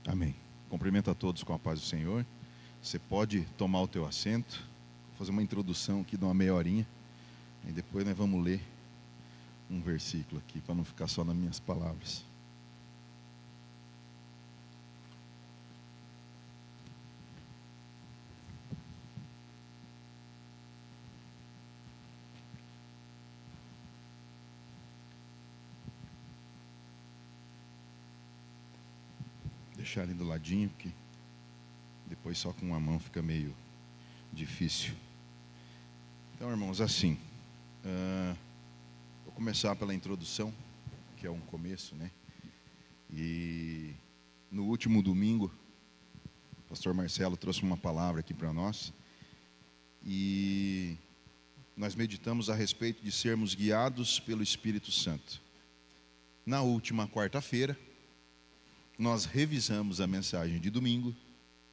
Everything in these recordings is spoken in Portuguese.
Amém. Cumprimento a todos com a paz do Senhor. Você pode tomar o teu assento. Vou fazer uma introdução aqui de uma meia horinha. E depois nós vamos ler um versículo aqui, para não ficar só nas minhas palavras. Deixar ali do ladinho, porque depois só com uma mão fica meio difícil. Então, irmãos, assim, vou começar pela introdução, que é um começo, né? E no último domingo, o pastor Marcelo trouxe uma palavra aqui para nós, e nós meditamos a respeito de sermos guiados pelo Espírito Santo. Na última quarta-feira, nós revisamos a mensagem de domingo,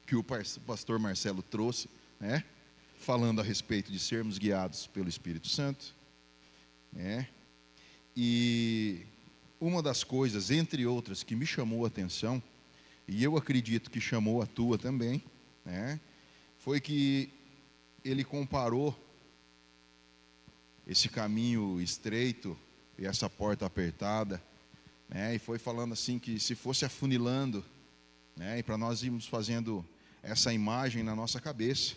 que o pastor Marcelo trouxe, né? Falando a respeito de sermos guiados pelo Espírito Santo, né? E uma das coisas, entre outras, que me chamou a atenção, e eu acredito que chamou a tua também, né? Foi que ele comparou esse caminho estreito e essa porta apertada, né? E foi falando assim que se fosse afunilando, né? E para nós irmos fazendo essa imagem na nossa cabeça,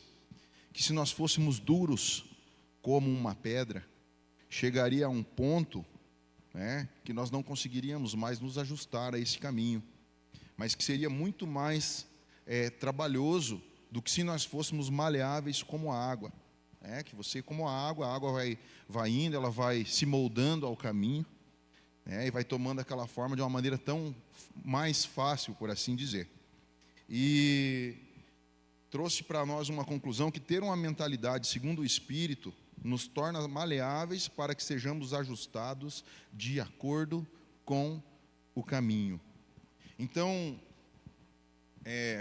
que se nós fôssemos duros como uma pedra, chegaria a um ponto, né, que nós não conseguiríamos mais nos ajustar a esse caminho, mas que seria muito mais trabalhoso do que se nós fôssemos maleáveis como a água, né? Que você, como a água vai indo, ela vai se moldando ao caminho, né, e vai tomando aquela forma de uma maneira tão mais fácil, por assim dizer. E trouxe para nós uma conclusão que ter uma mentalidade segundo o Espírito nos torna maleáveis para que sejamos ajustados de acordo com o caminho. Então,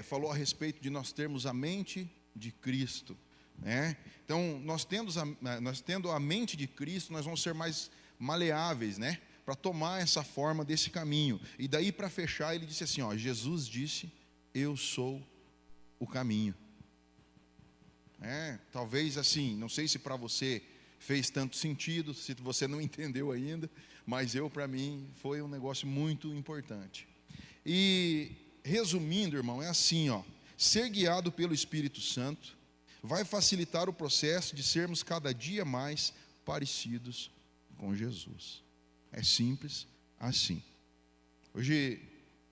falou a respeito de nós termos a mente de Cristo, né? Então, nós tendo a mente de Cristo, nós vamos ser mais maleáveis, né? Para tomar essa forma desse caminho. E daí, para fechar, ele disse assim, ó, Jesus disse, eu sou o caminho. Talvez assim, não sei se para você fez tanto sentido, se você não entendeu ainda, mas para mim, foi um negócio muito importante. E, resumindo, irmão, é assim, ó, ser guiado pelo Espírito Santo vai facilitar o processo de sermos cada dia mais parecidos com Jesus. É simples assim. Hoje,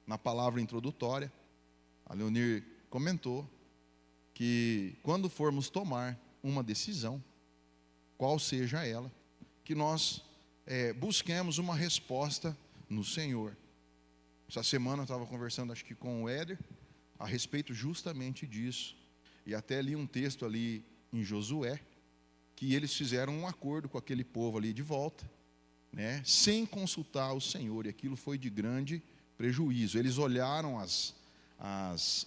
na palavra introdutória, a Leonir comentou que quando formos tomar uma decisão, qual seja ela, que nós busquemos uma resposta no Senhor. Essa semana eu estava conversando, acho que com o Éder, a respeito justamente disso. E até li um texto ali em Josué, que eles fizeram um acordo com aquele povo ali de volta, né, sem consultar o Senhor, e aquilo foi de grande prejuízo. Eles olharam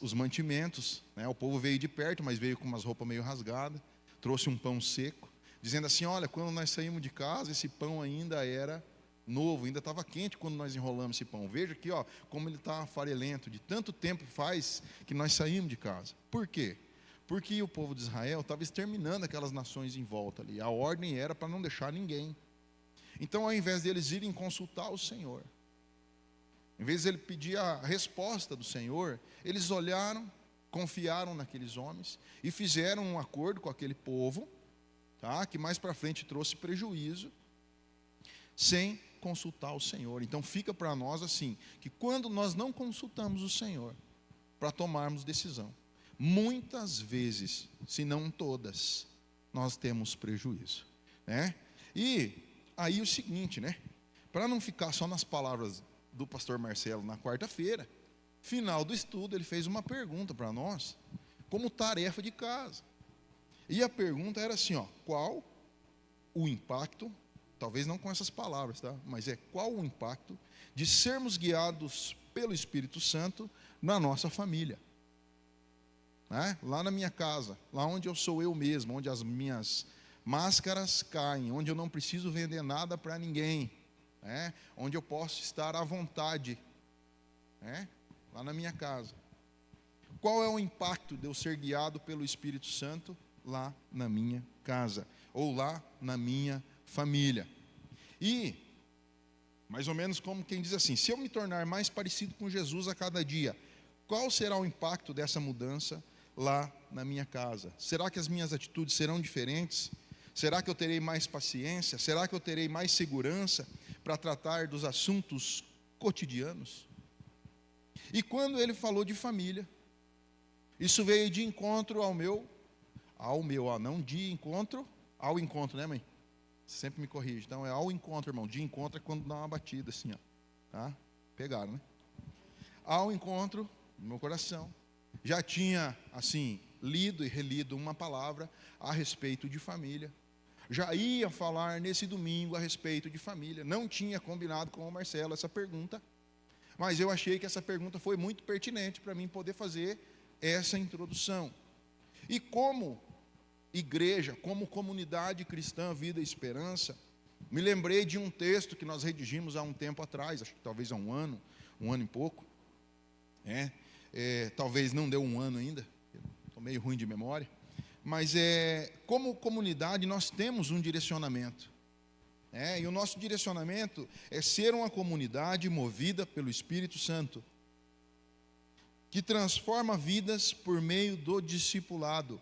os mantimentos, né? O povo veio de perto, mas veio com umas roupas meio rasgadas, trouxe um pão seco, dizendo assim, olha, quando nós saímos de casa, esse pão ainda era novo, ainda estava quente quando nós enrolamos esse pão. Veja aqui, ó, como ele está farelento, de tanto tempo faz que nós saímos de casa. Por quê? Porque o povo de Israel estava exterminando aquelas nações em volta ali. A ordem era para não deixar ninguém. Então, ao invés deles irem consultar o Senhor, em vez de ele pedir a resposta do Senhor, eles olharam, confiaram naqueles homens e fizeram um acordo com aquele povo, tá, que mais para frente trouxe prejuízo, sem consultar o Senhor. Então fica para nós assim, que quando nós não consultamos o Senhor para tomarmos decisão, muitas vezes, se não todas, nós temos prejuízo, né? E aí o seguinte, né? Para não ficar só nas palavras do pastor Marcelo na quarta-feira, final do estudo, ele fez uma pergunta para nós, como tarefa de casa. E a pergunta era assim, ó, qual o impacto, talvez não com essas palavras, tá? Mas qual o impacto de sermos guiados pelo Espírito Santo na nossa família? Né? Lá na minha casa, lá onde eu sou eu mesmo, onde as minhas máscaras caem, onde eu não preciso vender nada para ninguém, onde eu posso estar à vontade, lá na minha casa. Qual é o impacto de eu ser guiado pelo Espírito Santo lá na minha casa, ou lá na minha família? E, mais ou menos como quem diz assim, se eu me tornar mais parecido com Jesus a cada dia, qual será o impacto dessa mudança lá na minha casa? Será que as minhas atitudes serão diferentes? Será que eu terei mais paciência? Será que eu terei mais segurança para tratar dos assuntos cotidianos? E quando ele falou de família, isso veio de encontro não de encontro, ao encontro, né, mãe? Você sempre me corrige. Então é ao encontro, irmão. De encontro é quando dá uma batida assim, ó. Tá? Pegaram, né? Ao encontro, no meu coração, já tinha, assim, lido e relido uma palavra a respeito de família. Já ia falar nesse domingo a respeito de família. Não tinha combinado com o Marcelo essa pergunta, mas eu achei que essa pergunta foi muito pertinente para mim poder fazer essa introdução. E como igreja, como comunidade cristã Vida e Esperança, me lembrei de um texto que nós redigimos há um tempo atrás, acho que talvez há um ano e pouco, talvez não deu um ano ainda, estou meio ruim de memória, mas como comunidade nós temos um direcionamento, e o nosso direcionamento é ser uma comunidade movida pelo Espírito Santo, que transforma vidas por meio do discipulado,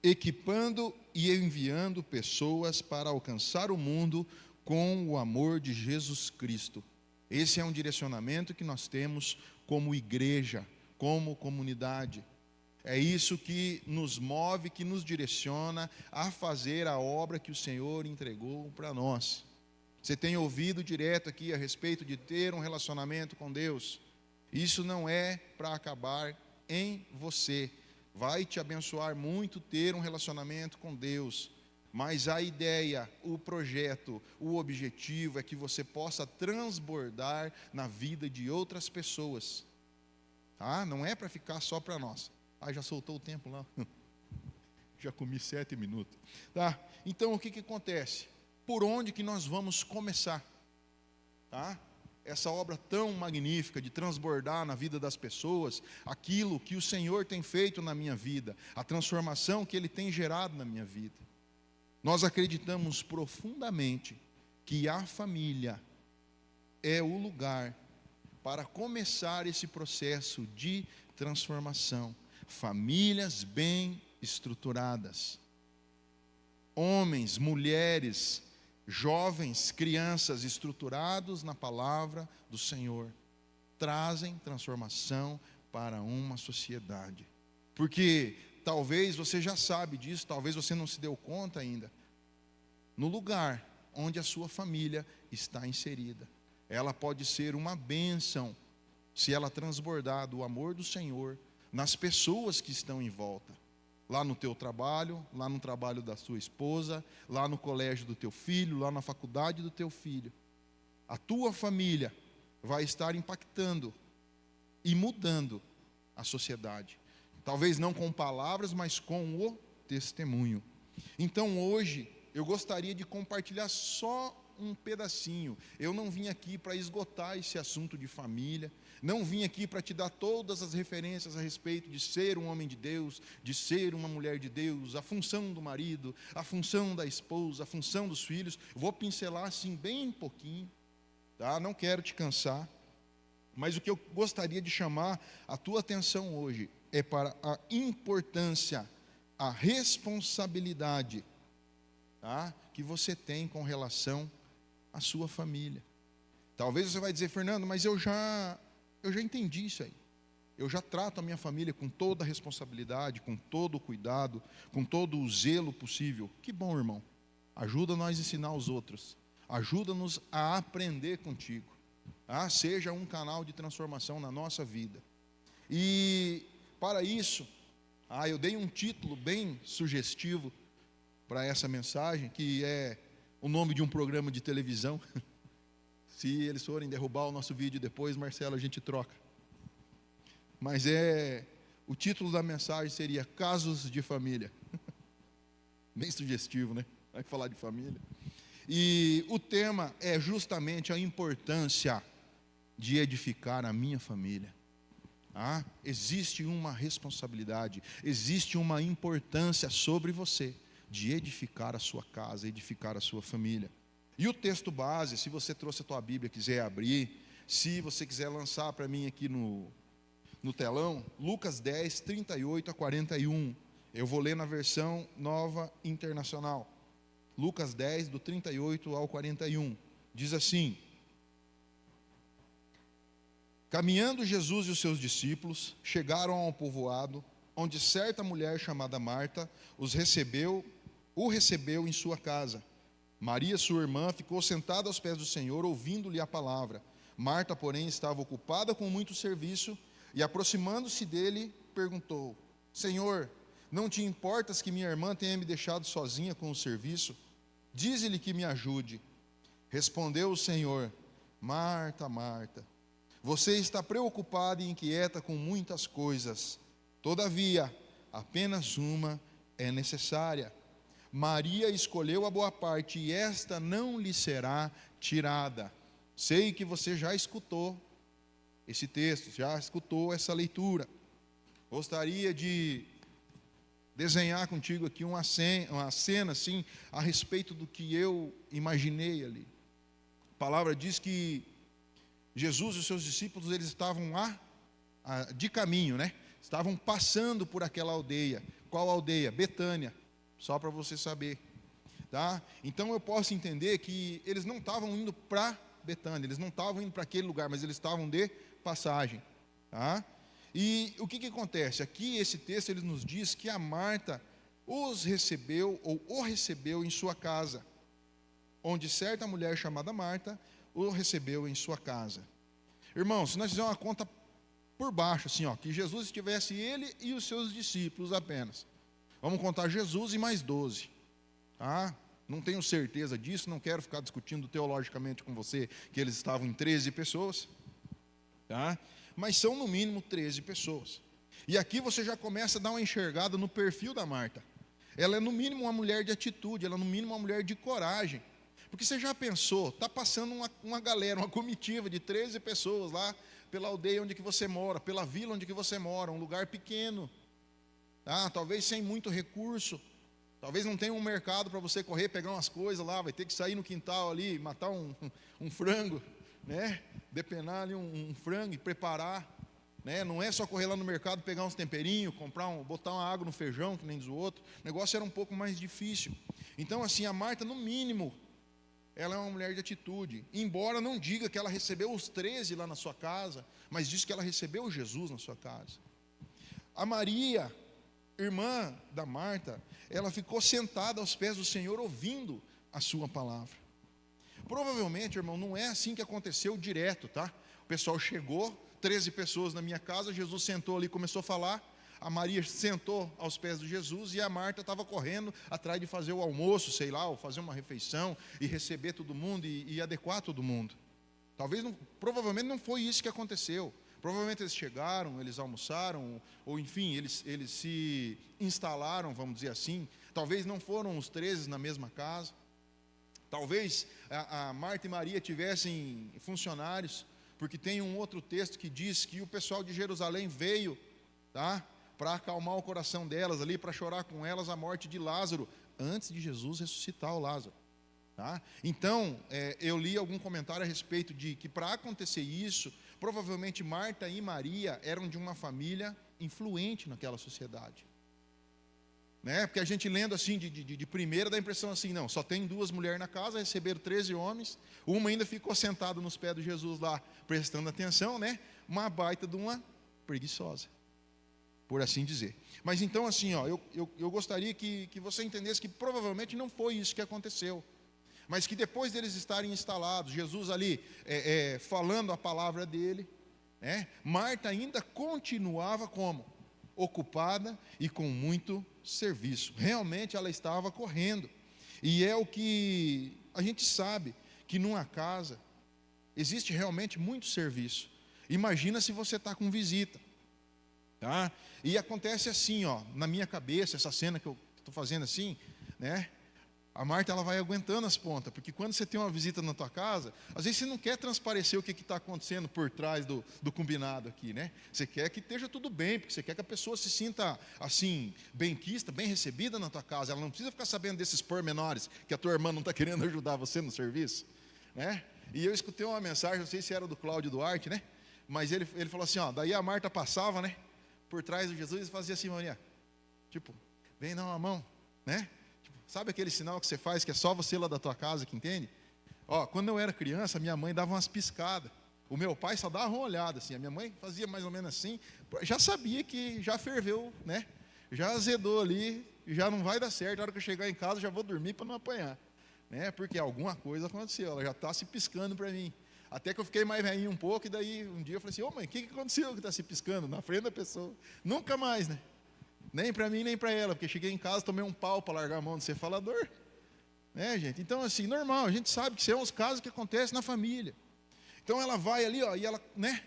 equipando e enviando pessoas para alcançar o mundo com o amor de Jesus Cristo. Esse é um direcionamento que nós temos como igreja, como comunidade. É isso que nos move, que nos direciona a fazer a obra que o Senhor entregou para nós. Você tem ouvido direto aqui a respeito de ter um relacionamento com Deus. Isso não é para acabar em você. Vai te abençoar muito ter um relacionamento com Deus. Mas a ideia, o projeto, o objetivo é que você possa transbordar na vida de outras pessoas. Tá? Não é para ficar só para nós. Já soltou o tempo lá. Já comi 7 minutos. Tá? Então o que acontece? Por onde que nós vamos começar? Tá? Essa obra tão magnífica de transbordar na vida das pessoas, aquilo que o Senhor tem feito na minha vida, a transformação que Ele tem gerado na minha vida. Nós acreditamos profundamente que a família é o lugar para começar esse processo de transformação. Famílias bem estruturadas, homens, mulheres, jovens, crianças estruturados na palavra do Senhor, trazem transformação para uma sociedade. Porque talvez você já sabe disso, talvez você não se deu conta ainda. No lugar onde a sua família está inserida, ela pode ser uma bênção se ela transbordar do amor do Senhor nas pessoas que estão em volta. Lá no teu trabalho, lá no trabalho da sua esposa, lá no colégio do teu filho, lá na faculdade do teu filho. A tua família vai estar impactando e mudando a sociedade. Talvez não com palavras, mas com o testemunho. Então hoje eu gostaria de compartilhar só um pedacinho. Eu não vim aqui para esgotar esse assunto de família. Não vim aqui para te dar todas as referências a respeito de ser um homem de Deus, de ser uma mulher de Deus, a função do marido, a função da esposa, a função dos filhos. Vou pincelar assim bem pouquinho, tá? Não quero te cansar, mas o que eu gostaria de chamar a tua atenção hoje é para a importância, a responsabilidade, tá? Que você tem com relação à sua família. Talvez você vai dizer, Fernando, mas eu já entendi isso aí. Eu já trato a minha família com toda a responsabilidade, com todo o cuidado, com todo o zelo possível. Que bom, irmão. Ajuda nós a ensinar os outros. Ajuda-nos a aprender contigo. Seja um canal de transformação na nossa vida. E para isso, eu dei um título bem sugestivo para essa mensagem, que é o nome de um programa de televisão. Se eles forem derrubar o nosso vídeo depois, Marcelo, a gente troca. Mas o título da mensagem seria Casos de Família. Bem sugestivo, né? Vai falar de família. E o tema é justamente a importância de edificar a minha família. Existe uma responsabilidade, existe uma importância sobre você de edificar a sua casa, edificar a sua família. E o texto base, se você trouxe a tua Bíblia, quiser abrir, se você quiser lançar para mim aqui no telão, Lucas 10, 38 a 41. Eu vou ler na versão Nova Internacional. Lucas 10, do 38 ao 41. Diz assim: caminhando Jesus e os seus discípulos, chegaram a um povoado, onde certa mulher chamada Marta o recebeu em sua casa. Maria, sua irmã, ficou sentada aos pés do Senhor, ouvindo-lhe a palavra. Marta, porém, estava ocupada com muito serviço, e aproximando-se dele, perguntou: Senhor, não te importas que minha irmã tenha me deixado sozinha com o serviço? Dize-lhe que me ajude. Respondeu o Senhor: Marta, Marta, você está preocupada e inquieta com muitas coisas. Todavia, apenas uma é necessária. Maria escolheu a boa parte, e esta não lhe será tirada. Sei que você já escutou esse texto, já escutou essa leitura. Gostaria de desenhar contigo aqui uma cena assim, a respeito do que eu imaginei ali. A palavra diz que Jesus e os seus discípulos, eles estavam lá de caminho, né? Estavam passando por aquela aldeia. Qual aldeia? Betânia, só para você saber, tá? Então eu posso entender que eles não estavam indo para Betânia, eles não estavam indo para aquele lugar, mas eles estavam de passagem, tá? E o que acontece? Aqui esse texto ele nos diz que a Marta os recebeu, ou o recebeu em sua casa, onde certa mulher chamada Marta o recebeu em sua casa. Irmãos, se nós fizermos uma conta por baixo, assim, que Jesus estivesse ele e os seus discípulos apenas. Vamos contar Jesus e mais 12, tá? Não tenho certeza disso, não quero ficar discutindo teologicamente com você que eles estavam em 13 pessoas, tá? Mas são no mínimo 13 pessoas. E aqui você já começa a dar uma enxergada no perfil da Marta. Ela é no mínimo uma mulher de atitude, ela é no mínimo uma mulher de coragem. Porque você já pensou, está passando uma galera, uma comitiva de 13 pessoas lá pela aldeia onde que você mora, pela vila onde que você mora, um lugar pequeno, tá? Talvez sem muito recurso, talvez não tenha um mercado para você correr, pegar umas coisas lá, vai ter que sair no quintal ali, matar um frango, né? Depenar ali um frango e preparar, né? Não é só correr lá no mercado, pegar uns temperinhos, botar uma água no feijão, que nem diz o outro. O negócio era um pouco mais difícil. Então assim, a Marta no mínimo, ela é uma mulher de atitude, embora não diga que ela recebeu os 13 lá na sua casa, mas diz que ela recebeu Jesus na sua casa. A Maria, irmã da Marta, ela ficou sentada aos pés do Senhor ouvindo a sua palavra. Provavelmente, irmão, não é assim que aconteceu direto, tá? O pessoal chegou, 13 pessoas na minha casa, Jesus sentou ali e começou a falar. A Maria sentou aos pés de Jesus e a Marta estava correndo atrás de fazer o almoço, sei lá, ou fazer uma refeição e receber todo mundo e adequar todo mundo. Provavelmente não foi isso que aconteceu. Provavelmente eles chegaram, eles almoçaram, ou enfim, eles se instalaram, vamos dizer assim. Talvez não foram os 13 na mesma casa. Talvez a Marta e Maria tivessem funcionários, porque tem um outro texto que diz que o pessoal de Jerusalém veio, tá? Para acalmar o coração delas ali, para chorar com elas a morte de Lázaro, antes de Jesus ressuscitar o Lázaro, tá? Então, eu li algum comentário a respeito de que para acontecer isso, provavelmente Marta e Maria eram de uma família influente naquela sociedade, né? Porque a gente lendo assim de primeira dá a impressão assim, não, só tem 2 mulheres na casa, receberam 13 homens, uma ainda ficou sentada nos pés de Jesus lá, prestando atenção, né? Uma baita de uma preguiçosa, por assim dizer. Mas então assim, eu gostaria que você entendesse que provavelmente não foi isso que aconteceu, mas que depois deles estarem instalados, Jesus ali falando a palavra dele, Marta ainda continuava como? Ocupada e com muito serviço. Realmente ela estava correndo. E é o que a gente sabe, que numa casa existe realmente muito serviço. Imagina se você está com visita, tá? E acontece assim, na minha cabeça, essa cena que eu estou fazendo assim, né? A Marta, ela vai aguentando as pontas, porque quando você tem uma visita na tua casa, às vezes você não quer transparecer o que está acontecendo por trás do combinado aqui, né? Você quer que esteja tudo bem, porque você quer que a pessoa se sinta, assim, benquista, bem recebida na tua casa. Ela não precisa ficar sabendo desses pormenores, que a tua irmã não está querendo ajudar você no serviço, né? E eu escutei uma mensagem, não sei se era do Cláudio Duarte, né? Mas ele falou assim, ó, daí a Marta passava, né? Por trás de Jesus e fazia assim, Maria, tipo, vem dar uma mão, né? Sabe aquele sinal que você faz, que é só você lá da tua casa que entende? Ó, quando eu era criança, minha mãe dava umas piscadas. O meu pai só dava uma olhada, assim. A minha mãe fazia mais ou menos assim. Já sabia que já ferveu, né? Já azedou ali, já não vai dar certo. Na hora que eu chegar em casa, já vou dormir para não apanhar. Né? Porque alguma coisa aconteceu. Ela já está se piscando para mim. Até que eu fiquei mais velhinho um pouco, e daí um dia eu falei assim, ô mãe, o que aconteceu que está se piscando? Na frente da pessoa. Nunca mais, né? Nem para mim, nem para ela, porque cheguei em casa, tomei um pau para largar a mão de ser falador. Né, gente? Então, assim, normal, a gente sabe que são os casos que acontecem na família. Então, ela vai ali, ó, e ela, né,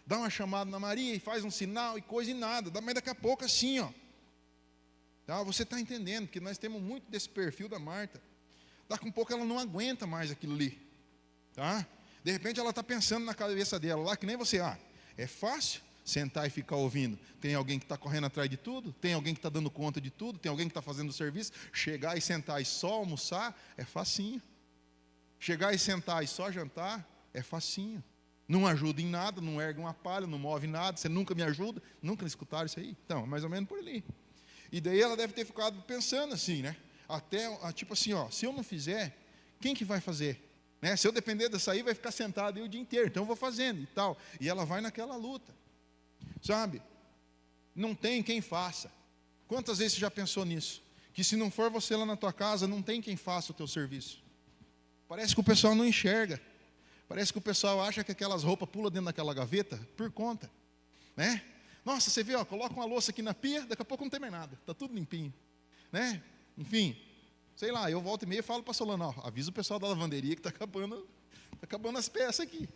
dá uma chamada na Maria e faz um sinal e coisa e nada. Mas daqui a pouco, assim, ó. Tá? Você está entendendo, que nós temos muito desse perfil da Marta. Daqui a pouco ela não aguenta mais aquilo ali. Tá? De repente, ela está pensando na cabeça dela lá, que nem você, é fácil sentar e ficar ouvindo. Tem alguém que está correndo atrás de tudo, tem alguém que está dando conta de tudo, tem alguém que está fazendo o serviço. Chegar e sentar e só almoçar é facinho. Chegar e sentar e só jantar é facinho. Não ajuda em nada, não ergue uma palha, não move nada, você nunca me ajuda. Nunca escutaram isso aí? Então, é mais ou menos por ali. E daí ela deve ter ficado pensando assim, né? Até, tipo assim, ó, se eu não fizer, quem que vai fazer? Né? Se eu depender dessa aí, vai ficar sentado aí o dia inteiro, então eu vou fazendo e tal. E ela vai naquela luta. Sabe, não tem quem faça. Quantas vezes você já pensou nisso? Que se não for você lá na tua casa, não tem quem faça o teu serviço. Parece que o pessoal não enxerga. Parece que o pessoal acha que aquelas roupas pulam dentro daquela gaveta por conta, né? Nossa, você vê, ó, coloca uma louça aqui na pia, daqui a pouco não tem mais nada, está tudo limpinho, né? Enfim, sei lá, eu volto e meia e falo para a Solana, ó, avisa o pessoal da lavanderia que está acabando as peças aqui.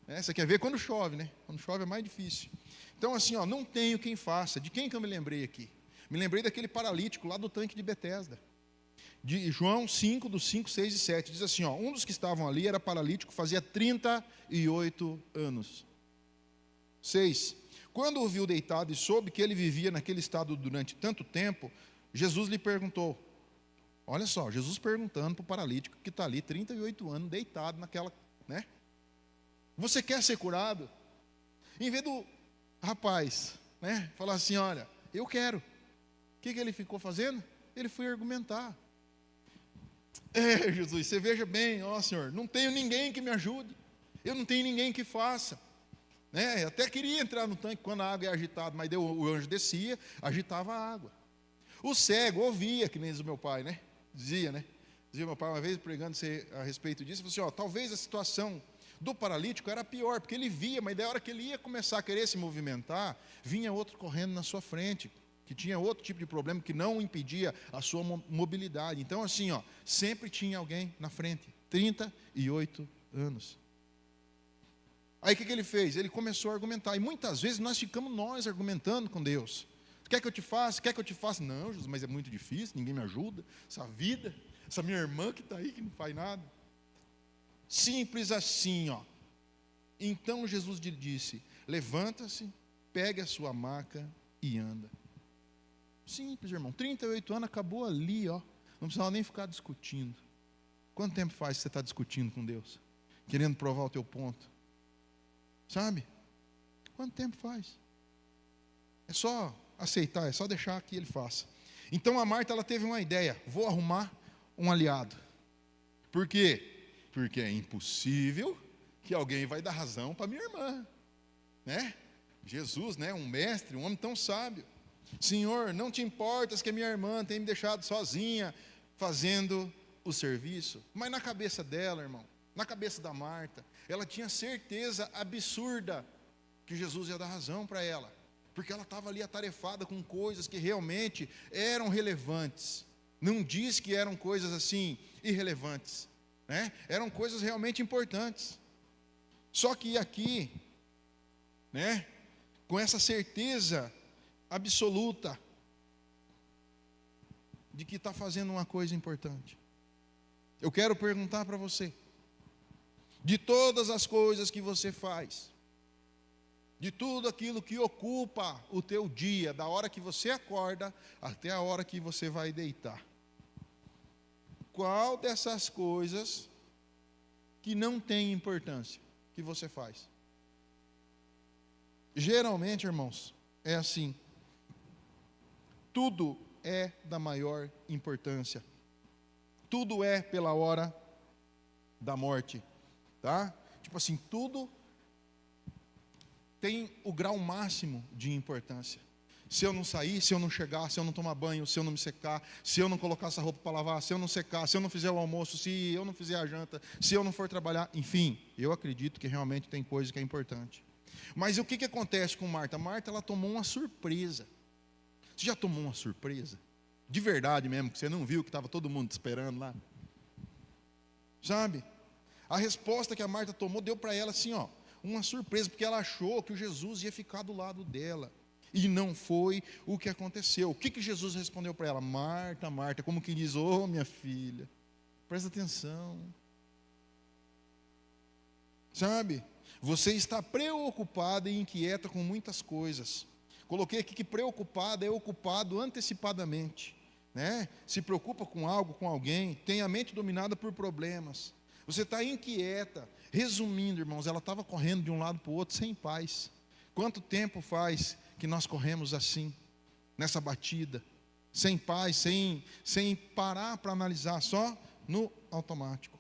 Você quer ver quando chove, né? Quando chove é mais difícil. Então, assim, ó, não tenho quem faça. De quem que eu me lembrei aqui? Me lembrei daquele paralítico lá do tanque de Betesda. De João 5, dos 5, 6 e 7. Diz assim, ó, um dos que estavam ali era paralítico, fazia 38 anos. 6. Quando o viu deitado e soube que ele vivia naquele estado durante tanto tempo, Jesus lhe perguntou. Olha só, Jesus perguntando para o paralítico que está ali 38 anos, deitado naquela, né? Você quer ser curado? Em vez do rapaz, né, falar assim, olha, eu quero. O que ele ficou fazendo? Ele foi argumentar. Jesus, você veja bem, ó Senhor, não tenho ninguém que me ajude. Eu não tenho ninguém que faça. Né? Até queria entrar no tanque quando a água é agitada, mas o anjo descia, agitava a água. O cego ouvia, que nem diz o meu pai, né? Dizia meu pai uma vez pregando a respeito disso, falou assim, ó, talvez a situação do paralítico era pior, porque ele via, mas da hora que ele ia começar a querer se movimentar, vinha outro correndo na sua frente, que tinha outro tipo de problema que não impedia a sua mobilidade. Então assim, ó, sempre tinha alguém na frente, 38 anos. Aí o que ele fez? Ele começou a argumentar, e muitas vezes nós ficamos argumentando com Deus. Quer que eu te faça? Quer que eu te faça? Não, Jesus, mas é muito difícil, ninguém me ajuda, essa vida, essa minha irmã que está aí, que não faz nada. Simples assim, ó. Então Jesus lhe disse, levanta-se, pegue a sua maca e anda. Simples, irmão, 38 anos, acabou ali, ó. Não precisava nem ficar discutindo. Quanto tempo faz que você está discutindo com Deus? Querendo provar o teu ponto? Sabe? Quanto tempo faz? É só aceitar, é só deixar que Ele faça. Então a Marta, ela teve uma ideia, vou arrumar um aliado. Por quê? Porque é impossível que alguém vai dar razão para minha irmã, né? Jesus, né? Um mestre, um homem tão sábio. Senhor, não te importas que a minha irmã tenha me deixado sozinha fazendo o serviço? Mas na cabeça dela, irmão, na cabeça da Marta, ela tinha certeza absurda que Jesus ia dar razão para ela, porque ela estava ali atarefada com coisas que realmente eram relevantes. Não diz que eram coisas assim irrelevantes, né? Eram coisas realmente importantes. Só que aqui, né, com essa certeza absoluta de que está fazendo uma coisa importante. Eu quero perguntar para você, de todas as coisas que você faz, de tudo aquilo que ocupa o teu dia, da hora que você acorda até a hora que você vai deitar, qual dessas coisas que não tem importância que você faz? Geralmente, irmãos, é assim. Tudo é da maior importância. Tudo é pela hora da morte, tá? Tipo assim, tudo tem o grau máximo de importância. Se eu não sair, se eu não chegar, se eu não tomar banho, se eu não me secar, se eu não colocar essa roupa para lavar, se eu não secar, se eu não fizer o almoço, se eu não fizer a janta, se eu não for trabalhar, enfim, eu acredito que realmente tem coisa que é importante. Mas o que acontece com Marta? Marta, ela tomou uma surpresa. Você já tomou uma surpresa? De verdade mesmo, que você não viu que estava todo mundo te esperando lá? Sabe? A resposta que a Marta tomou deu para ela assim, ó, uma surpresa, porque ela achou que o Jesus ia ficar do lado dela. E não foi o que aconteceu. O que Jesus respondeu para ela? Marta, Marta, como que diz, ô minha filha, presta atenção. Sabe? Você está preocupada e inquieta com muitas coisas. Coloquei aqui que preocupado é ocupado antecipadamente, né? Se preocupa com algo, com alguém, tem a mente dominada por problemas. Você está inquieta. Resumindo, irmãos, ela estava correndo de um lado para o outro sem paz. Quanto tempo faz que nós corremos assim, nessa batida, sem paz, sem parar para analisar, só no automático?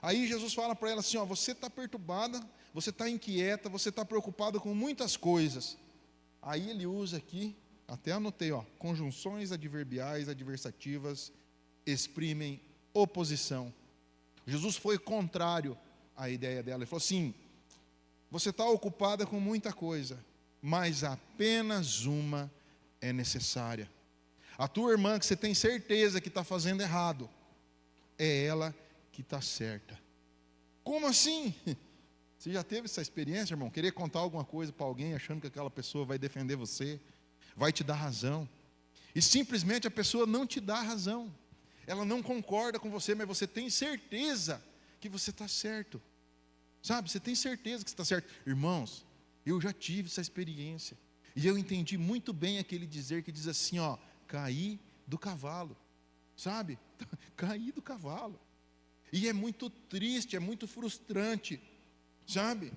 Aí Jesus fala para ela assim, ó, você está perturbada, você está inquieta, você está preocupada com muitas coisas. Aí ele usa aqui, até anotei, ó, conjunções adverbiais, adversativas, exprimem oposição. Jesus foi contrário à ideia dela. Ele falou assim, você está ocupada com muita coisa, mas apenas uma é necessária. A tua irmã, que você tem certeza que está fazendo errado, é ela que está certa. Como assim? Você já teve essa experiência, irmão? Querer contar alguma coisa para alguém, achando que aquela pessoa vai defender você, vai te dar razão, e simplesmente a pessoa não te dá razão, ela não concorda com você, mas você tem certeza que você está certo, sabe? Você tem certeza que você está certo. Irmãos, eu já tive essa experiência, e eu entendi muito bem aquele dizer que diz assim, ó, caí do cavalo, sabe? Caí do cavalo, e é muito triste, é muito frustrante, sabe?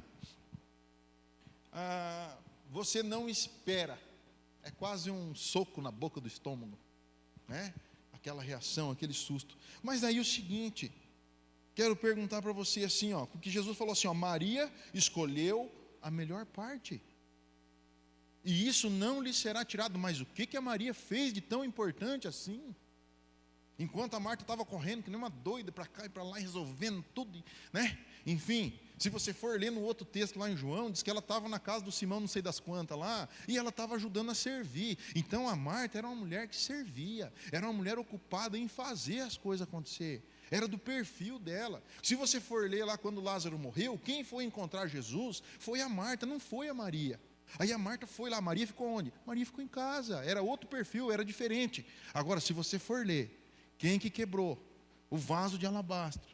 Você não espera, é quase um soco na boca do estômago, né? Aquela reação, aquele susto. Mas aí o seguinte, quero perguntar para você assim, ó, porque Jesus falou assim, ó, Maria escolheu a melhor parte, e isso não lhe será tirado. Mas o que a Maria fez de tão importante assim? Enquanto a Marta estava correndo que nem uma doida para cá e para lá, resolvendo tudo, né? Enfim, se você for ler no outro texto lá em João, diz que ela estava na casa do Simão, não sei das quantas lá, e ela estava ajudando a servir. Então a Marta era uma mulher que servia, era uma mulher ocupada em fazer as coisas acontecer, era do perfil dela. Se você for ler lá quando Lázaro morreu, quem foi encontrar Jesus foi a Marta, não foi a Maria. Aí a Marta foi lá, Maria ficou onde? Maria ficou em casa, era outro perfil, era diferente. Agora, se você for ler, quem que quebrou o vaso de alabastro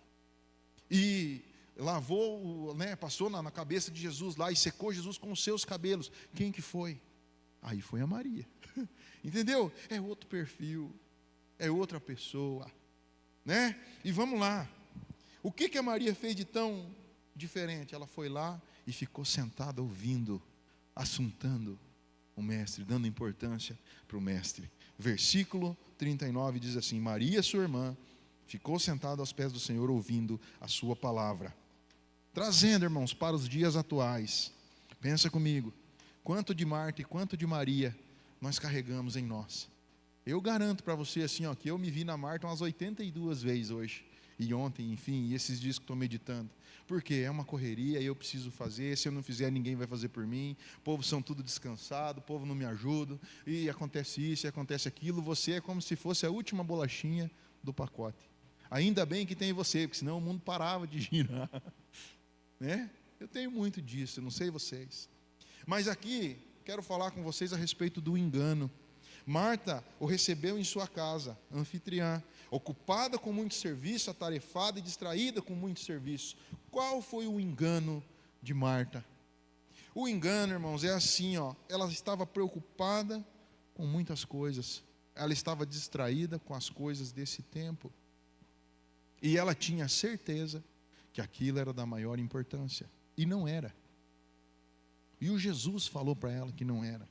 e lavou, né, passou na cabeça de Jesus lá e secou Jesus com os seus cabelos, quem que foi? Aí foi a Maria. Entendeu? É outro perfil, é outra pessoa, né? E vamos lá, o que a Maria fez de tão diferente? Ela foi lá e ficou sentada ouvindo, assuntando o mestre, dando importância para o mestre. Versículo 39 diz assim, Maria, sua irmã, ficou sentada aos pés do Senhor ouvindo a sua palavra. Trazendo, irmãos, para os dias atuais, pensa comigo, quanto de Marta e quanto de Maria nós carregamos em nós. Eu garanto para você assim, ó, que eu me vi na Marta umas 82 vezes hoje, e ontem, enfim, e esses dias que estou meditando, porque é uma correria e eu preciso fazer, se eu não fizer ninguém vai fazer por mim, o povo são tudo descansado, o povo não me ajuda, e acontece isso, e acontece aquilo, você é como se fosse a última bolachinha do pacote. Ainda bem que tem você, porque senão o mundo parava de girar, né? Eu tenho muito disso, eu não sei vocês, mas aqui quero falar com vocês a respeito do engano. Marta o recebeu em sua casa, anfitriã, ocupada com muito serviço, atarefada e distraída com muito serviço. Qual foi o engano de Marta? O engano, irmãos, é assim, ela estava preocupada com muitas coisas. Ela estava distraída com as coisas desse tempo. E ela tinha certeza que aquilo era da maior importância. E não era. E o Jesus falou para ela que não era.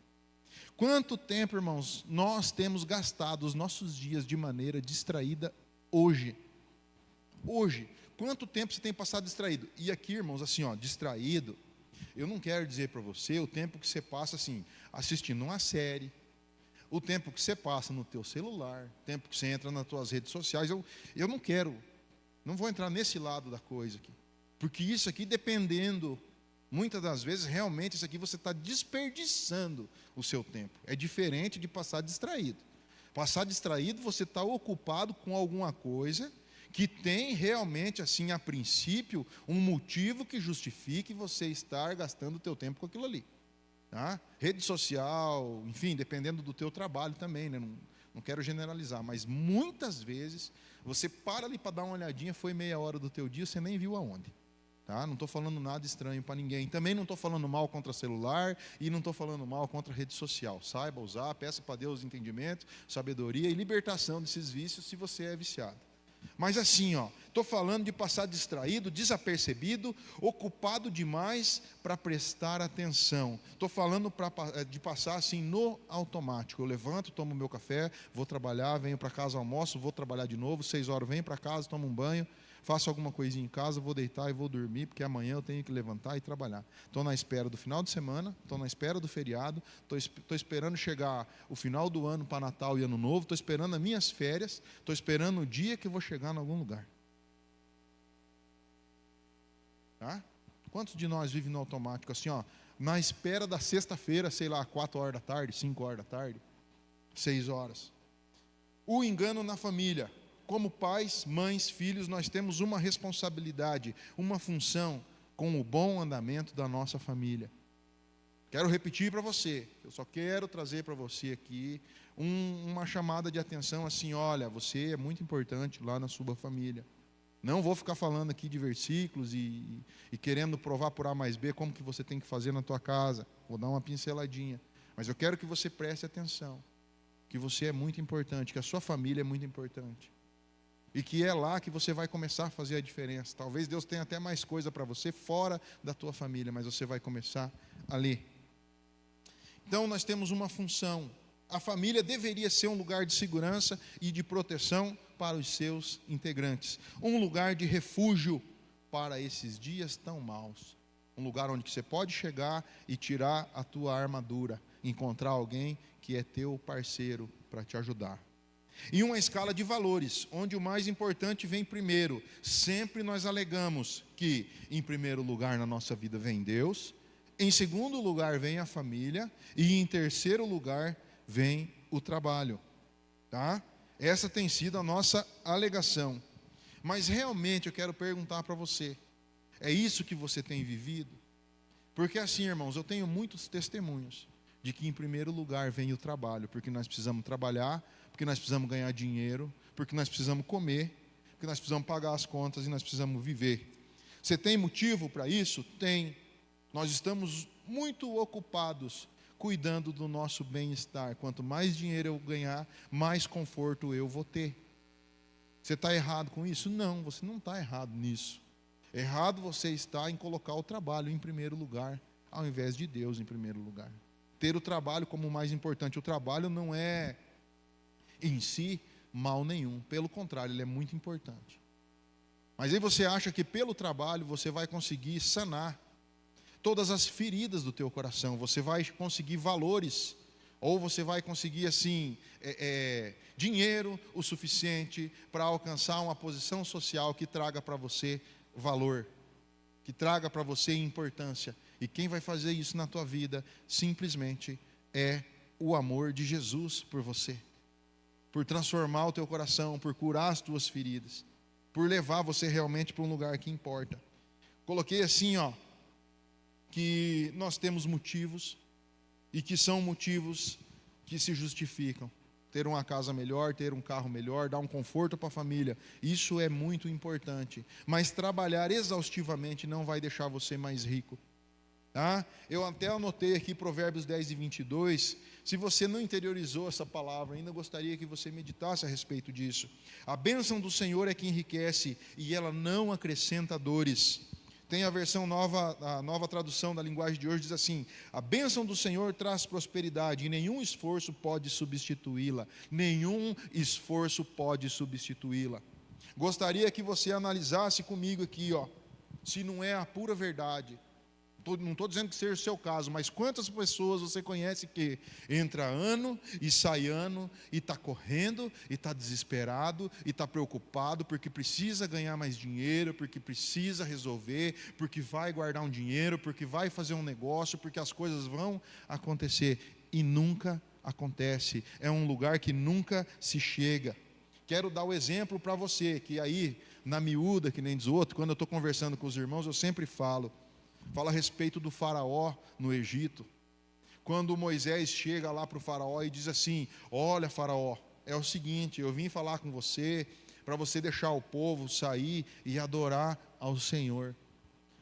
Quanto tempo, irmãos, nós temos gastado os nossos dias de maneira distraída hoje? Hoje. Quanto tempo você tem passado distraído? E aqui, irmãos, assim, distraído, eu não quero dizer para você o tempo que você passa assim, assistindo uma série, o tempo que você passa no teu celular, o tempo que você entra nas tuas redes sociais. Eu não vou entrar nesse lado da coisa aqui. Porque isso aqui, dependendo, muitas das vezes, realmente, isso aqui você está desperdiçando o seu tempo. É diferente de passar distraído. Passar distraído, você está ocupado com alguma coisa que tem realmente, assim, a princípio, um motivo que justifique você estar gastando o teu tempo com aquilo ali. Tá? Rede social, enfim, dependendo do teu trabalho também, né? Não quero generalizar, mas muitas vezes você para ali para dar uma olhadinha, foi meia hora do teu dia, você nem viu aonde. Tá? Não estou falando nada estranho para ninguém. Também não estou falando mal contra celular e não estou falando mal contra rede social. Saiba usar, peça para Deus entendimento, sabedoria e libertação desses vícios se você é viciado. Mas assim, estou falando de passar distraído, desapercebido, ocupado demais para prestar atenção. Estou falando de passar assim no automático. Eu levanto, tomo meu café, vou trabalhar, venho para casa, almoço, vou trabalhar de novo, 6 horas, venho para casa, tomo um banho, faço alguma coisinha em casa, vou deitar e vou dormir, porque amanhã eu tenho que levantar e trabalhar. Estou na espera do final de semana, estou na espera do feriado, estou esperando chegar o final do ano para Natal e Ano Novo, estou esperando as minhas férias, estou esperando o dia que eu vou chegar em algum lugar. Tá? Quantos de nós vivem no automático, assim, na espera da sexta-feira, sei lá, 4 horas da tarde, 5 horas da tarde, 6 horas. O engano na família. Como pais, mães, filhos, nós temos uma responsabilidade, uma função com o bom andamento da nossa família. Quero repetir para você, eu só quero trazer para você aqui uma chamada de atenção assim, olha, você é muito importante lá na sua família. Não vou ficar falando aqui de versículos e querendo provar por A mais B como que você tem que fazer na tua casa. Vou dar uma pinceladinha. Mas eu quero que você preste atenção, que você é muito importante, que a sua família é muito importante. E que é lá que você vai começar a fazer a diferença. Talvez Deus tenha até mais coisa para você fora da tua família, mas você vai começar ali. Então nós temos uma função. A família deveria ser um lugar de segurança e de proteção para os seus integrantes. Um lugar de refúgio para esses dias tão maus. Um lugar onde você pode chegar e tirar a tua armadura. Encontrar alguém que é teu parceiro para te ajudar. Em uma escala de valores, onde o mais importante vem primeiro. Sempre nós alegamos que, em primeiro lugar na nossa vida vem Deus, em segundo lugar vem a família, e em terceiro lugar vem o trabalho. Tá? Essa tem sido a nossa alegação. Mas realmente eu quero perguntar para você, é isso que você tem vivido? Porque assim, irmãos, eu tenho muitos testemunhos de que em primeiro lugar vem o trabalho, porque nós precisamos trabalhar, porque nós precisamos ganhar dinheiro, porque nós precisamos comer, porque nós precisamos pagar as contas e nós precisamos viver. Você tem motivo para isso? Tem. Nós estamos muito ocupados cuidando do nosso bem-estar. Quanto mais dinheiro eu ganhar, mais conforto eu vou ter. Você está errado com isso? Não, você não está errado nisso. Errado você está em colocar o trabalho em primeiro lugar, ao invés de Deus em primeiro lugar. Ter o trabalho como o mais importante. O trabalho não é em si mal nenhum, pelo contrário, ele é muito importante. Mas aí você acha que pelo trabalho você vai conseguir sanar todas as feridas do teu coração, você vai conseguir valores, ou você vai conseguir assim dinheiro o suficiente para alcançar uma posição social que traga para você valor, que traga para você importância. E quem vai fazer isso na tua vida simplesmente é o amor de Jesus por você, por transformar o teu coração, por curar as tuas feridas, por levar você realmente para um lugar que importa. Coloquei assim, que nós temos motivos, e que são motivos que se justificam. Ter uma casa melhor, ter um carro melhor, dar um conforto para a família, isso é muito importante. Mas trabalhar exaustivamente não vai deixar você mais rico. Tá? Eu até anotei aqui Provérbios 10 e 22. Se você não interiorizou essa palavra ainda, gostaria que você meditasse a respeito disso. A bênção do Senhor é que enriquece e ela não acrescenta dores. Tem a versão nova, a nova tradução da linguagem de hoje, diz assim: a bênção do Senhor traz prosperidade e nenhum esforço pode substituí-la. Nenhum esforço pode substituí-la. Gostaria que você analisasse comigo aqui, se não é a pura verdade. Não estou dizendo que seja o seu caso, mas quantas pessoas você conhece que entra ano e sai ano, e está correndo, e está desesperado, e está preocupado, porque precisa ganhar mais dinheiro, porque precisa resolver, porque vai guardar um dinheiro, porque vai fazer um negócio, porque as coisas vão acontecer, e nunca acontece. É um lugar que nunca se chega. Quero dar o exemplo para você, que aí, na miúda, que nem diz o outro, quando eu estou conversando com os irmãos, eu sempre falo a respeito do faraó no Egito. Quando Moisés chega lá para o faraó e diz assim: olha, faraó, é o seguinte, eu vim falar com você para você deixar o povo sair e adorar ao Senhor.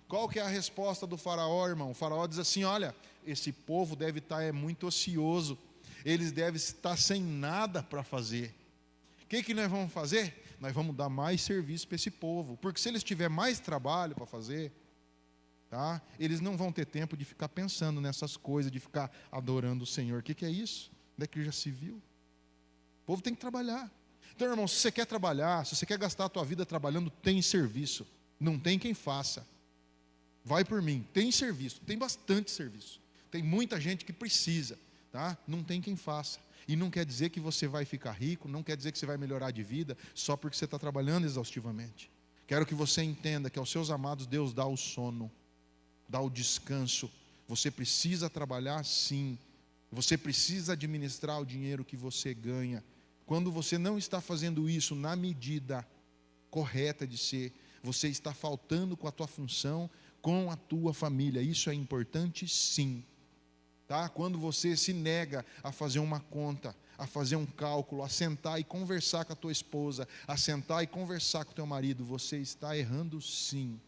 Qual que é a resposta do faraó, irmão? O faraó diz assim: olha, esse povo deve estar muito ocioso, eles devem estar sem nada para fazer. O que nós vamos fazer? Nós vamos dar mais serviço para esse povo, porque se eles tiverem mais trabalho para fazer, tá? Eles não vão ter tempo de ficar pensando nessas coisas, de ficar adorando o Senhor. O que é isso? Onde é que já se viu? O povo tem que trabalhar. Então, irmão, se você quer trabalhar, se você quer gastar a tua vida trabalhando, tem serviço. Não tem quem faça. Vai por mim, tem serviço, tem bastante serviço. Tem muita gente que precisa, tá? Não tem quem faça. E não quer dizer que você vai ficar rico, não quer dizer que você vai melhorar de vida, só porque você está trabalhando exaustivamente. Quero que você entenda que aos seus amados Deus dá o sono, dá o descanso. Você precisa trabalhar sim. Você precisa administrar o dinheiro que você ganha. Quando você não está fazendo isso na medida correta de ser, você está faltando com a tua função, com a tua família. Isso é importante sim. Tá? Quando você se nega a fazer uma conta, a fazer um cálculo, a sentar e conversar com a tua esposa, a sentar e conversar com o teu marido, você está errando sim.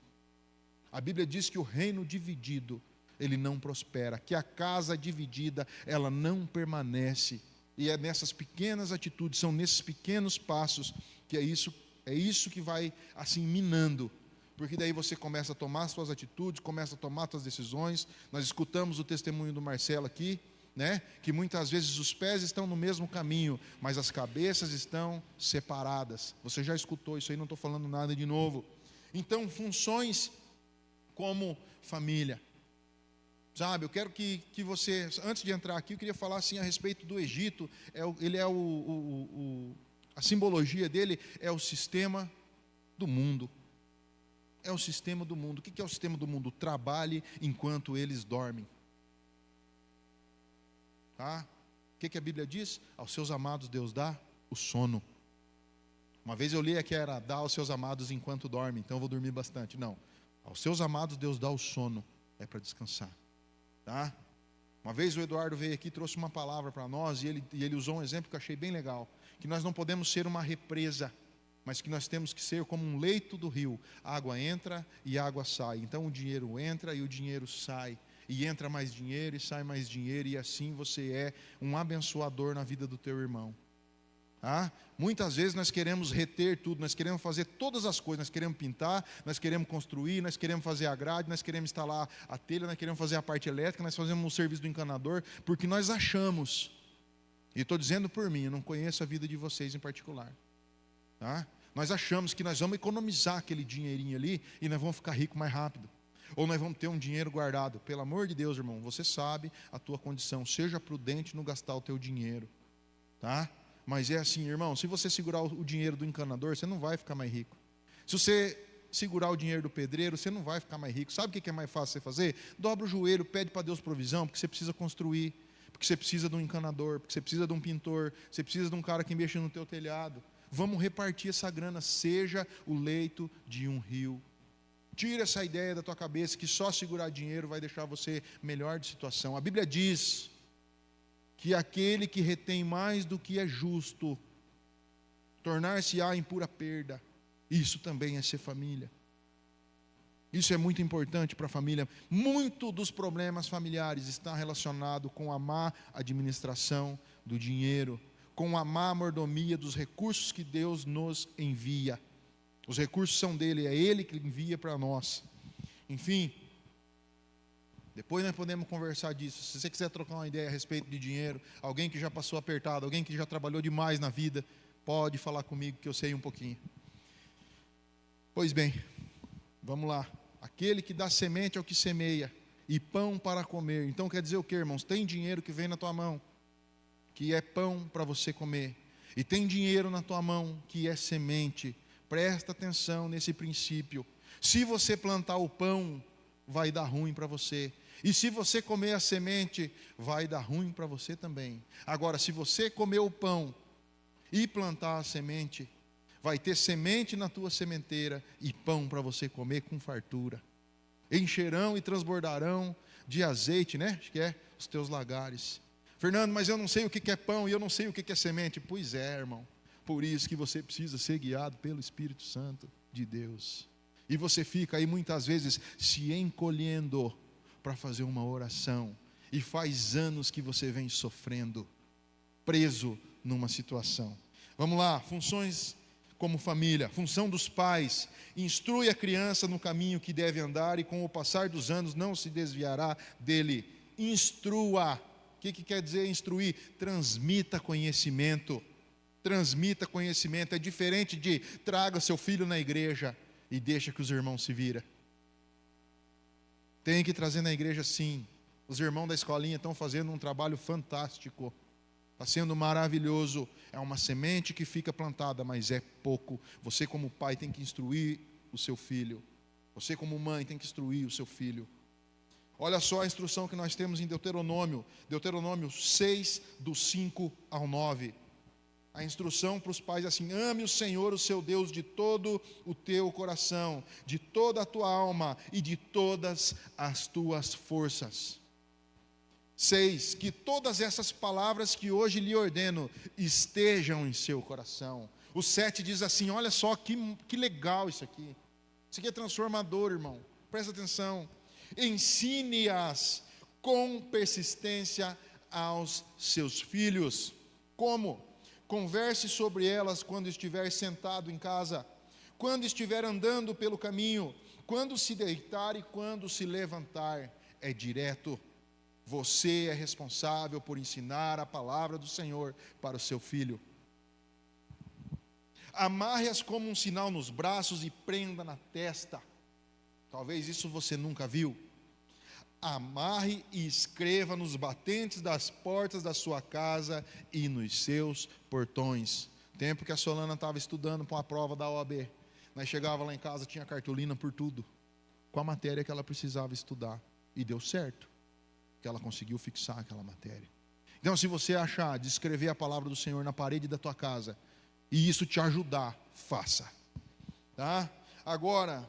A Bíblia diz que o reino dividido, ele não prospera, que a casa dividida, ela não permanece. E é nessas pequenas atitudes, são nesses pequenos passos, que é isso que vai assim minando. Porque daí você começa a tomar suas atitudes, começa a tomar suas decisões. Nós escutamos o testemunho do Marcelo aqui, né? Que muitas vezes os pés estão no mesmo caminho, mas as cabeças estão separadas. Você já escutou isso aí, não estou falando nada de novo. Então, funções como família, sabe? Eu quero que você, antes de entrar aqui, eu queria falar assim a respeito do Egito. Ele é a simbologia dele é o sistema do mundo. É o sistema do mundo. O que é o sistema do mundo? Trabalhe enquanto eles dormem. Tá? O que a Bíblia diz? Aos seus amados Deus dá o sono. Uma vez eu li que era dar aos seus amados enquanto dormem, então eu vou dormir bastante. Não. Aos seus amados Deus dá o sono, é para descansar, tá? Uma vez o Eduardo veio aqui e trouxe uma palavra para nós, e ele usou um exemplo que eu achei bem legal, que nós não podemos ser uma represa, mas que nós temos que ser como um leito do rio. Água entra e água sai. Então o dinheiro entra e o dinheiro sai, e entra mais dinheiro e sai mais dinheiro, e assim você é um abençoador na vida do teu irmão. Muitas vezes nós queremos reter tudo, nós queremos fazer todas as coisas, nós queremos pintar, nós queremos construir, nós queremos fazer a grade, nós queremos instalar a telha, nós queremos fazer a parte elétrica, nós fazemos o serviço do encanador, porque nós achamos, e estou dizendo por mim, eu não conheço a vida de vocês em particular, tá? Nós achamos que nós vamos economizar aquele dinheirinho ali e nós vamos ficar ricos mais rápido, ou nós vamos ter um dinheiro guardado. Pelo amor de Deus, irmão, você sabe a tua condição, seja prudente no gastar o teu dinheiro, tá? Mas é assim, irmão, se você segurar o dinheiro do encanador, você não vai ficar mais rico. Se você segurar o dinheiro do pedreiro, você não vai ficar mais rico. Sabe o que é mais fácil você fazer? Dobra o joelho, pede para Deus provisão, porque você precisa construir, porque você precisa de um encanador, porque você precisa de um pintor, você precisa de um cara que mexa no teu telhado. Vamos repartir essa grana, seja o leito de um rio. Tira essa ideia da tua cabeça que só segurar dinheiro vai deixar você melhor de situação. A Bíblia diz que aquele que retém mais do que é justo, tornar-se-á em pura perda. Isso também é ser família. Isso é muito importante para a família. Muito dos problemas familiares está relacionado com a má administração do dinheiro, com a má mordomia dos recursos que Deus nos envia. Os recursos são dele, é ele que envia para nós. Enfim, depois nós podemos conversar disso. Se você quiser trocar uma ideia a respeito de dinheiro, alguém que já passou apertado, alguém que já trabalhou demais na vida, pode falar comigo que eu sei um pouquinho. Pois bem, vamos lá. Aquele que dá semente ao que semeia e pão para comer. Então quer dizer o que, irmãos? Tem dinheiro que vem na tua mão, que é pão para você comer. E tem dinheiro na tua mão que é semente. Presta atenção nesse princípio. Se você plantar o pão, vai dar ruim para você. E se você comer a semente, vai dar ruim para você também. Agora, se você comer o pão e plantar a semente, vai ter semente na tua sementeira e pão para você comer com fartura. Encherão e transbordarão de azeite, né? Acho que é, os teus lagares. Fernando, mas eu não sei o que é pão e eu não sei o que é semente. Pois é, irmão. Por isso que você precisa ser guiado pelo Espírito Santo de Deus. E você fica aí muitas vezes se encolhendo para fazer uma oração. E faz anos que você vem sofrendo, preso numa situação. Vamos lá, funções como família. Função dos pais: instrui a criança no caminho que deve andar e com o passar dos anos não se desviará dele. Instrua. O que quer dizer instruir? Transmita conhecimento. Transmita conhecimento. É diferente de traga seu filho na igreja e deixa que os irmãos se viram. Tem que trazer na igreja sim. Os irmãos da escolinha estão fazendo um trabalho fantástico. Está sendo maravilhoso. É uma semente que fica plantada, mas é pouco. Você como pai tem que instruir o seu filho. Você como mãe tem que instruir o seu filho. Olha só a instrução que nós temos em Deuteronômio. Deuteronômio 6, do 5 ao 9. A instrução para os pais é assim: ame o Senhor, o seu Deus, de todo o teu coração, de toda a tua alma e de todas as tuas forças. 6, que todas essas palavras que hoje lhe ordeno estejam em seu coração. O 7 diz assim: olha só que legal isso aqui. Isso aqui é transformador, irmão. Presta atenção. Ensine-as com persistência aos seus filhos. Como? Converse sobre elas quando estiver sentado em casa, quando estiver andando pelo caminho, quando se deitar e quando se levantar. É direto. Você é responsável por ensinar a palavra do Senhor para o seu filho. Amarre-as como um sinal nos braços e prenda na testa. Talvez isso você nunca viu. Amarre e escreva nos batentes das portas da sua casa e nos seus portões. Tempo que a Solana estava estudando para uma prova da OAB. Nós chegava lá em casa, tinha cartolina por tudo, com a matéria que ela precisava estudar. E deu certo, que ela conseguiu fixar aquela matéria. Então, se você achar de escrever a palavra do Senhor na parede da tua casa, e isso te ajudar, faça. Tá? Agora,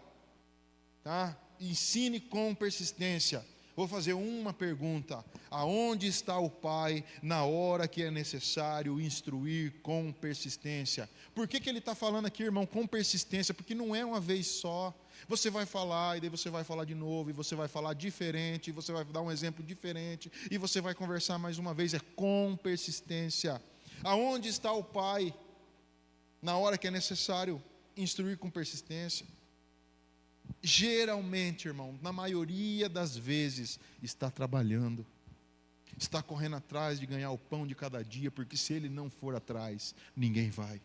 tá? Ensine com persistência. Vou fazer uma pergunta: aonde está o pai na hora que é necessário instruir com persistência? Por que ele está falando aqui, irmão, com persistência? Porque não é uma vez só. Você vai falar, e daí você vai falar de novo, e você vai falar diferente, e você vai dar um exemplo diferente, e você vai conversar mais uma vez. É com persistência. Aonde está o pai na hora que é necessário instruir com persistência? Geralmente, irmão, na maioria das vezes, está trabalhando, está correndo atrás de ganhar o pão de cada dia, porque se ele não for atrás, ninguém vai.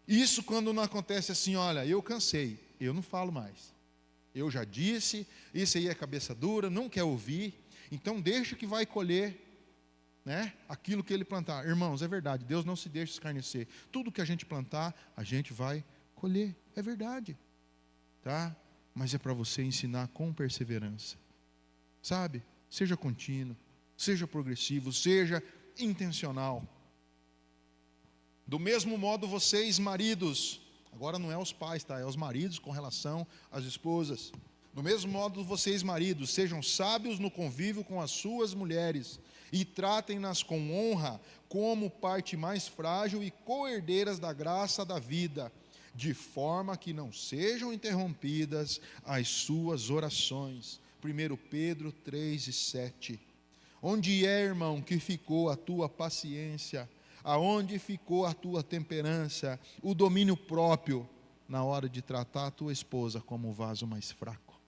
Isso quando não acontece assim: olha, eu cansei, eu não falo mais, eu já disse, isso aí é cabeça dura, não quer ouvir, então deixa que vai colher, né, aquilo que ele plantar. Irmãos, é verdade, Deus não se deixa escarnecer. Tudo que a gente plantar, a gente vai colher, é verdade. Tá? Mas é para você ensinar com perseverança, sabe? Seja contínuo, seja progressivo, seja intencional. Do mesmo modo, vocês maridos, agora não é os pais, tá? É os maridos com relação às esposas. Do mesmo modo, vocês, maridos, sejam sábios no convívio com as suas mulheres e tratem-nas com honra, como parte mais frágil e co-herdeiras da graça da vida, de forma que não sejam interrompidas as suas orações. 1 Pedro 3:7. Onde é, irmão, que ficou a tua paciência? Aonde ficou a tua temperança, o domínio próprio, na hora de tratar a tua esposa como o vaso mais fraco?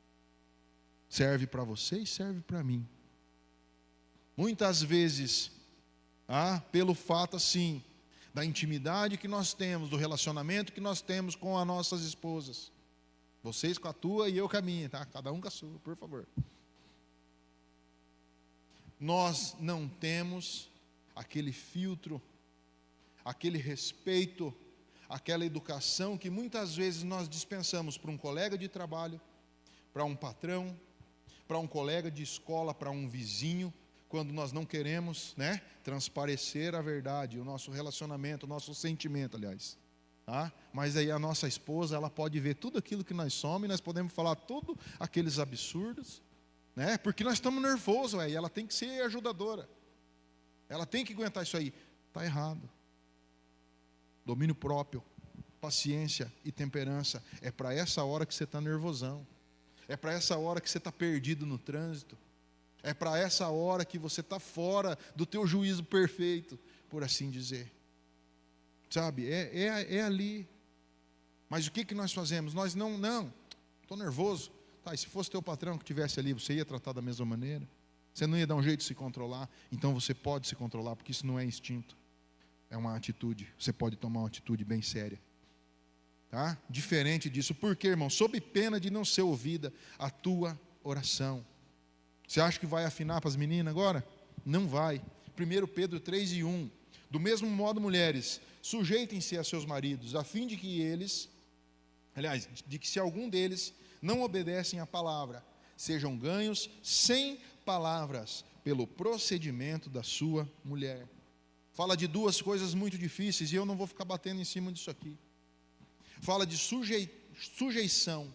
Serve para você e serve para mim. Muitas vezes, pelo fato assim, da intimidade que nós temos, do relacionamento que nós temos com as nossas esposas, vocês com a tua e eu com a minha, tá? Cada um com a sua, por favor. Nós não temos aquele filtro, aquele respeito, aquela educação que muitas vezes nós dispensamos para um colega de trabalho, para um patrão, para um colega de escola, para um vizinho, quando nós não queremos, transparecer a verdade, o nosso relacionamento, o nosso sentimento, aliás. Mas aí a nossa esposa, ela pode ver tudo aquilo que nós somos, e nós podemos falar tudo aqueles absurdos, porque nós estamos nervosos, e ela tem que ser ajudadora. Ela tem que aguentar isso aí. Está errado. Domínio próprio, paciência e temperança. É para essa hora que você está nervosão. É para essa hora que você está perdido no trânsito. É para essa hora que você está fora do teu juízo perfeito, por assim dizer. Sabe, é ali. Mas o que nós fazemos? Nós não, estou nervoso. Tá, e se fosse teu patrão que estivesse ali, você ia tratar da mesma maneira? Você não ia dar um jeito de se controlar? Então você pode se controlar, porque isso não é instinto. É uma atitude. Você pode tomar uma atitude bem séria. Tá? Diferente disso. Por quê, irmão? Sob pena de não ser ouvida a tua oração. Você acha que vai afinar para as meninas agora? Não vai. 1 Pedro 3:1. Do mesmo modo, mulheres, sujeitem-se a seus maridos, a fim de que eles, de que se algum deles não obedecem à palavra, sejam ganhos sem palavras pelo procedimento da sua mulher. Fala de duas coisas muito difíceis e eu não vou ficar batendo em cima disso aqui. Fala de sujeição.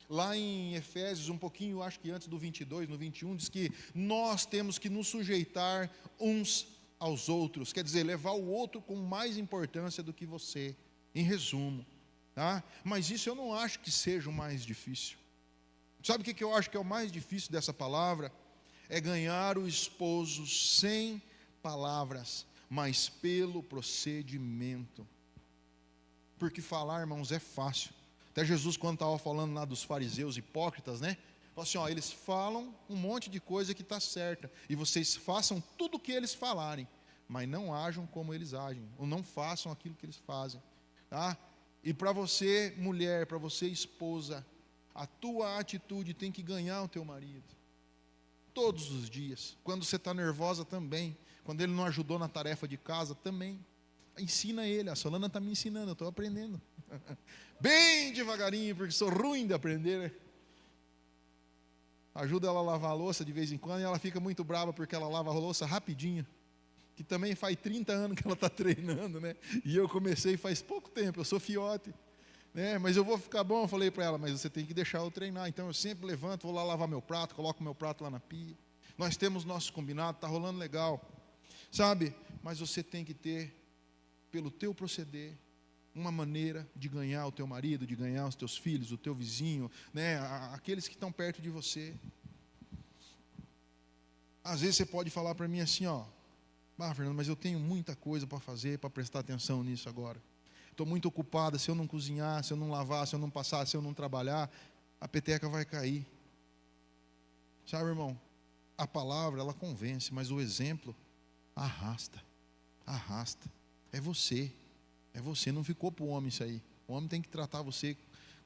Lá em Efésios, um pouquinho, acho que antes do 22, no 21, diz que nós temos que nos sujeitar uns aos outros. Quer dizer, levar o outro com mais importância do que você. Em resumo. Tá? Mas isso eu não acho que seja o mais difícil. Sabe o que eu acho que é o mais difícil dessa palavra? É ganhar o esposo sem palavras, mas pelo procedimento. Porque falar, irmãos, é fácil. Até Jesus, quando estava falando lá dos fariseus hipócritas, falou assim, eles falam um monte de coisa que está certa, e vocês façam tudo o que eles falarem, mas não ajam como eles agem, ou não façam aquilo que eles fazem. Tá? E para você, mulher, para você, esposa, a tua atitude tem que ganhar o teu marido. Todos os dias. Quando você está nervosa também. Quando ele não ajudou na tarefa de casa também. Ensina ele. A Solana está me ensinando, eu estou aprendendo. Bem devagarinho, porque sou ruim de aprender. Ajuda ela a lavar a louça de vez em quando e ela fica muito brava porque ela lava a louça rapidinho. Que também faz 30 anos que ela está treinando, E eu comecei faz pouco tempo, eu sou fiote. Mas eu vou ficar bom, eu falei para ela, mas você tem que deixar eu treinar. Então eu sempre levanto, vou lá lavar meu prato, coloco meu prato lá na pia. Nós temos nosso combinado, está rolando legal. Sabe? Mas você tem que ter, pelo teu proceder, uma maneira de ganhar o teu marido, de ganhar os teus filhos, o teu vizinho, aqueles que estão perto de você. Às vezes você pode falar para mim assim, Fernando, mas eu tenho muita coisa para fazer, para prestar atenção nisso agora. Estou muito ocupada, se eu não cozinhar, se eu não lavar, se eu não passar, se eu não trabalhar, a peteca vai cair. Sabe, irmão, a palavra, ela convence, mas o exemplo arrasta. É você, não ficou para o homem isso aí. O homem tem que tratar você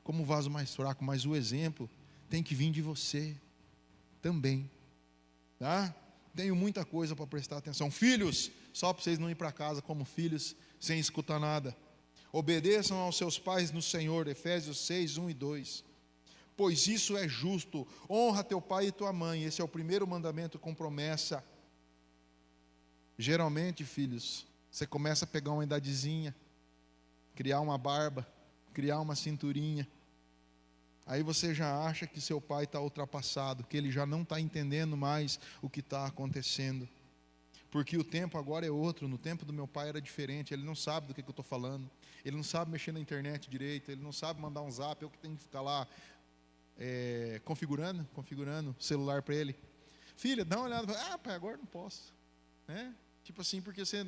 como o vaso mais fraco, mas o exemplo tem que vir de você também. Tá? Tenho muita coisa para prestar atenção. Filhos, só para vocês não ir para casa como filhos, sem escutar nada. Obedeçam aos seus pais no Senhor, Efésios 6, 1 e 2. Pois isso é justo. Honra teu pai e tua mãe. Esse é o primeiro mandamento com promessa. Geralmente, filhos, você começa a pegar uma idadezinha, criar uma barba, criar uma cinturinha. Aí você já acha que seu pai está ultrapassado, que ele já não está entendendo mais o que está acontecendo. Porque o tempo agora é outro. No tempo do meu pai era diferente. Ele não sabe do que eu estou falando. Ele não sabe mexer na internet direito. Ele não sabe mandar um zap. Eu que tenho que ficar lá configurando o celular para ele. Filha, dá uma olhada. Ah, pai, agora não posso. Né? Tipo assim, porque você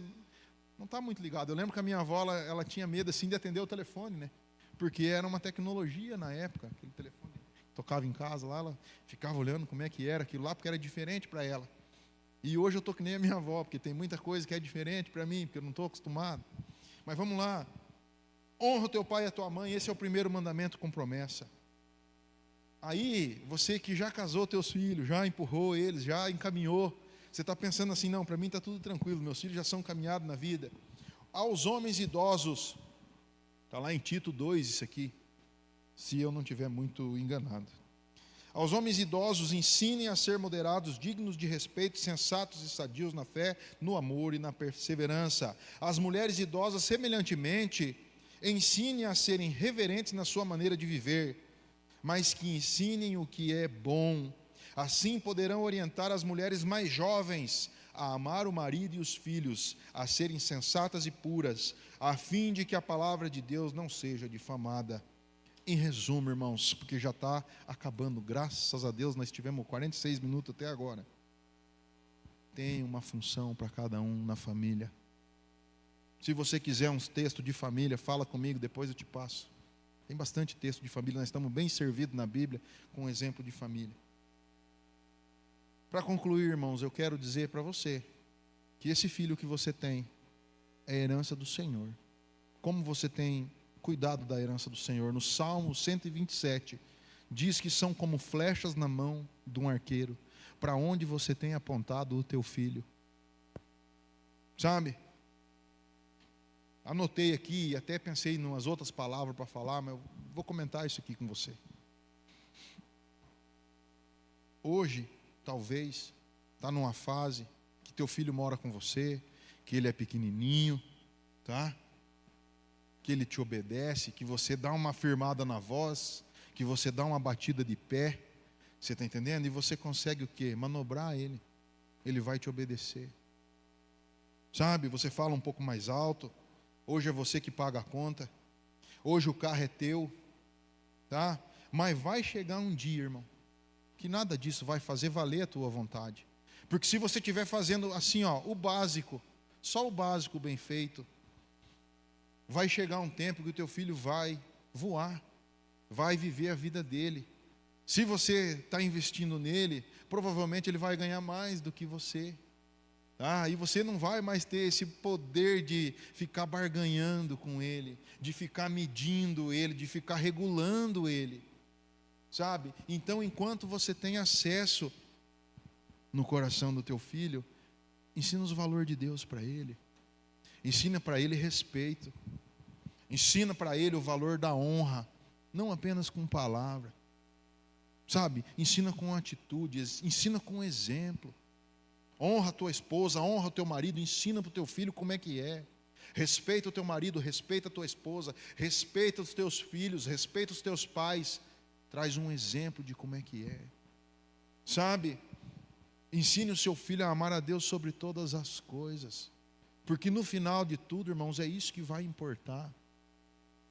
não está muito ligado. Eu lembro que a minha avó, ela tinha medo assim de atender o telefone, né? Porque era uma tecnologia na época. Aquele telefone tocava em casa lá, ela ficava olhando como é que era aquilo lá, porque era diferente para ela. E hoje eu estou que nem a minha avó, porque tem muita coisa que é diferente para mim, porque eu não estou acostumado. Mas vamos lá. Honra o teu pai e a tua mãe, esse é o primeiro mandamento com promessa. Aí, você que já casou teus filhos, já empurrou eles, já encaminhou, você está pensando assim, não, para mim está tudo tranquilo, meus filhos já são caminhados na vida. Aos homens idosos, está lá em Tito 2 isso aqui, se eu não estiver muito enganado. Aos homens idosos ensinem a ser moderados, dignos de respeito, sensatos e sadios na fé, no amor e na perseverança. As mulheres idosas, semelhantemente, ensinem a serem reverentes na sua maneira de viver, mas que ensinem o que é bom. Assim poderão orientar as mulheres mais jovens a amar o marido e os filhos, a serem sensatas e puras, a fim de que a palavra de Deus não seja difamada. Em resumo, irmãos, porque já está acabando, graças a Deus nós tivemos 46 minutos até agora. Tem uma função para cada um na família. Se você quiser uns textos de família, fala comigo, depois eu te passo. Tem bastante texto de família, nós estamos bem servidos na Bíblia com um exemplo de família. Para concluir, irmãos, eu quero dizer para você que esse filho que você tem é a herança do Senhor. Como você tem cuidado da herança do Senhor? No Salmo 127, diz que são como flechas na mão de um arqueiro, para onde você tem apontado o teu filho. Sabe? Anotei aqui, até pensei em umas outras palavras para falar, mas eu vou comentar isso aqui com você. Hoje, talvez, está numa fase que teu filho mora com você, que ele é pequenininho, tá? Que ele te obedece, que você dá uma firmada na voz, que você dá uma batida de pé, você está entendendo? E você consegue o quê? Manobrar ele, ele vai te obedecer. Sabe, você fala um pouco mais alto, hoje é você que paga a conta, hoje o carro é teu, tá? Mas vai chegar um dia, irmão, que nada disso vai fazer valer a tua vontade. Porque se você estiver fazendo assim, ó, o básico, só o básico bem feito, vai chegar um tempo que o teu filho vai voar, vai viver a vida dele. Se você está investindo nele, provavelmente ele vai ganhar mais do que você. E você não vai mais ter esse poder de ficar barganhando com ele, de ficar medindo ele, de ficar regulando ele. Sabe? Então, enquanto você tem acesso no coração do teu filho, ensina os valores de Deus para ele. Ensina para ele respeito. Ensina para ele o valor da honra, não apenas com palavra. Sabe? Ensina com atitudes, ensina com exemplo. Honra a tua esposa, honra o teu marido, ensina para o teu filho como é que é. Respeita o teu marido, respeita a tua esposa, respeita os teus filhos, respeita os teus pais. Traz um exemplo de como é que é. Sabe? Ensine o seu filho a amar a Deus sobre todas as coisas. Porque no final de tudo, irmãos, é isso que vai importar.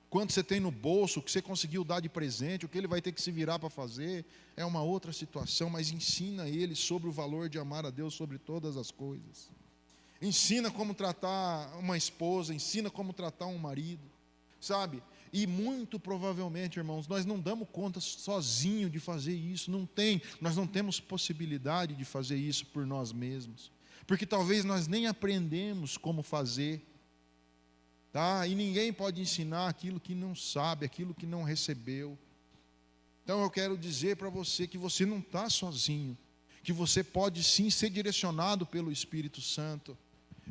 Quanto você tem no bolso, o que você conseguiu dar de presente, o que ele vai ter que se virar para fazer, é uma outra situação, mas ensina ele sobre o valor de amar a Deus sobre todas as coisas. Ensina como tratar uma esposa, ensina como tratar um marido, sabe? E muito provavelmente, irmãos, nós não damos conta sozinho de fazer isso, nós não temos possibilidade de fazer isso por nós mesmos, porque talvez nós nem aprendemos como fazer, tá? E ninguém pode ensinar aquilo que não sabe, aquilo que não recebeu. Então eu quero dizer para você que você não está sozinho, que você pode sim ser direcionado pelo Espírito Santo.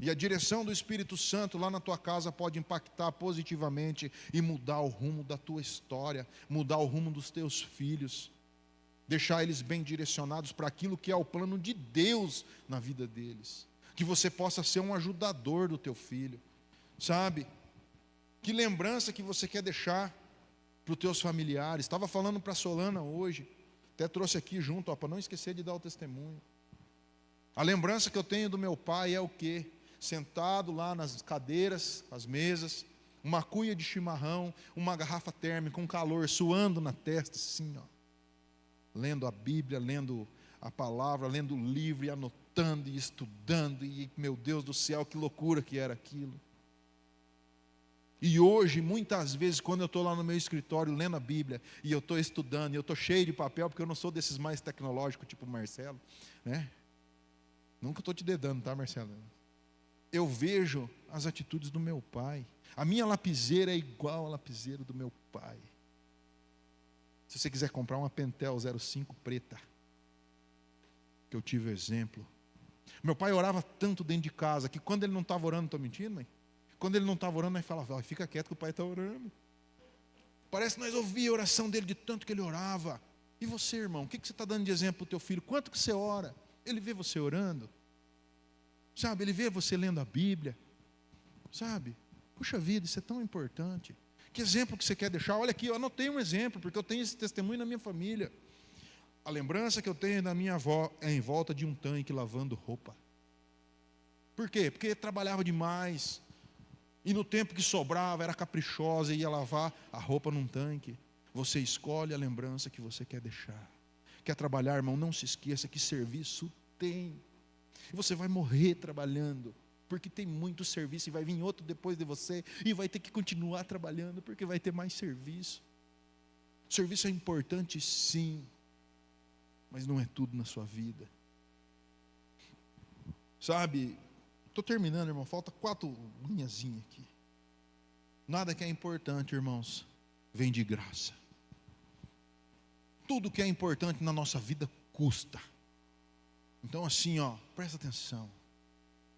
E a direção do Espírito Santo lá na tua casa pode impactar positivamente e mudar o rumo da tua história, mudar o rumo dos teus filhos, deixar eles bem direcionados para aquilo que é o plano de Deus na vida deles. Que você possa ser um ajudador do teu filho, sabe? Que lembrança que você quer deixar? para os teus familiares. Estava falando para a Solana hoje, até trouxe aqui junto, para não esquecer de dar o testemunho. A lembrança que eu tenho do meu pai é o quê? Sentado lá nas cadeiras, as mesas, uma cuia de chimarrão, uma garrafa térmica, um calor, suando na testa, assim, ó, lendo a Bíblia, lendo a palavra, lendo o livro, e anotando, e estudando, e meu Deus do céu, que loucura que era aquilo. E hoje, muitas vezes, quando eu estou lá no meu escritório, lendo a Bíblia, e eu estou estudando, e eu estou cheio de papel, porque eu não sou desses mais tecnológicos, tipo o Marcelo, né? Nunca estou te dedando, tá, Marcelo? Eu vejo as atitudes do meu pai. A minha lapiseira é igual à lapiseira do meu pai. Se você quiser comprar uma Pentel 05 preta, que eu tive o exemplo. Meu pai orava tanto dentro de casa, que quando ele não estava orando, estou mentindo, mãe? Quando ele não estava orando, nós falava, fica quieto que o pai está orando. Parece que nós ouvimos a oração dele de tanto que ele orava. E você, irmão, o que você está dando de exemplo para o teu filho? Quanto que você ora? Ele vê você orando? Sabe, ele vê você lendo a Bíblia? Sabe? Puxa vida, isso é tão importante. Que exemplo que você quer deixar? Olha aqui, eu anotei um exemplo, porque eu tenho esse testemunho na minha família. A lembrança que eu tenho da minha avó é em volta de um tanque lavando roupa. Por quê? Porque trabalhava demais. E no tempo que sobrava, era caprichosa e ia lavar a roupa num tanque. Você escolhe a lembrança que você quer deixar. Quer trabalhar, irmão? Não se esqueça que serviço tem. E você vai morrer trabalhando, porque tem muito serviço, e vai vir outro depois de você, e vai ter que continuar trabalhando, porque vai ter mais serviço. O serviço é importante, sim, mas não é tudo na sua vida. Sabe, estou terminando, irmão, falta 4 linhazinhas aqui. Nada que é importante, irmãos, vem de graça. Tudo que é importante na nossa vida custa. Então assim, ó, presta atenção.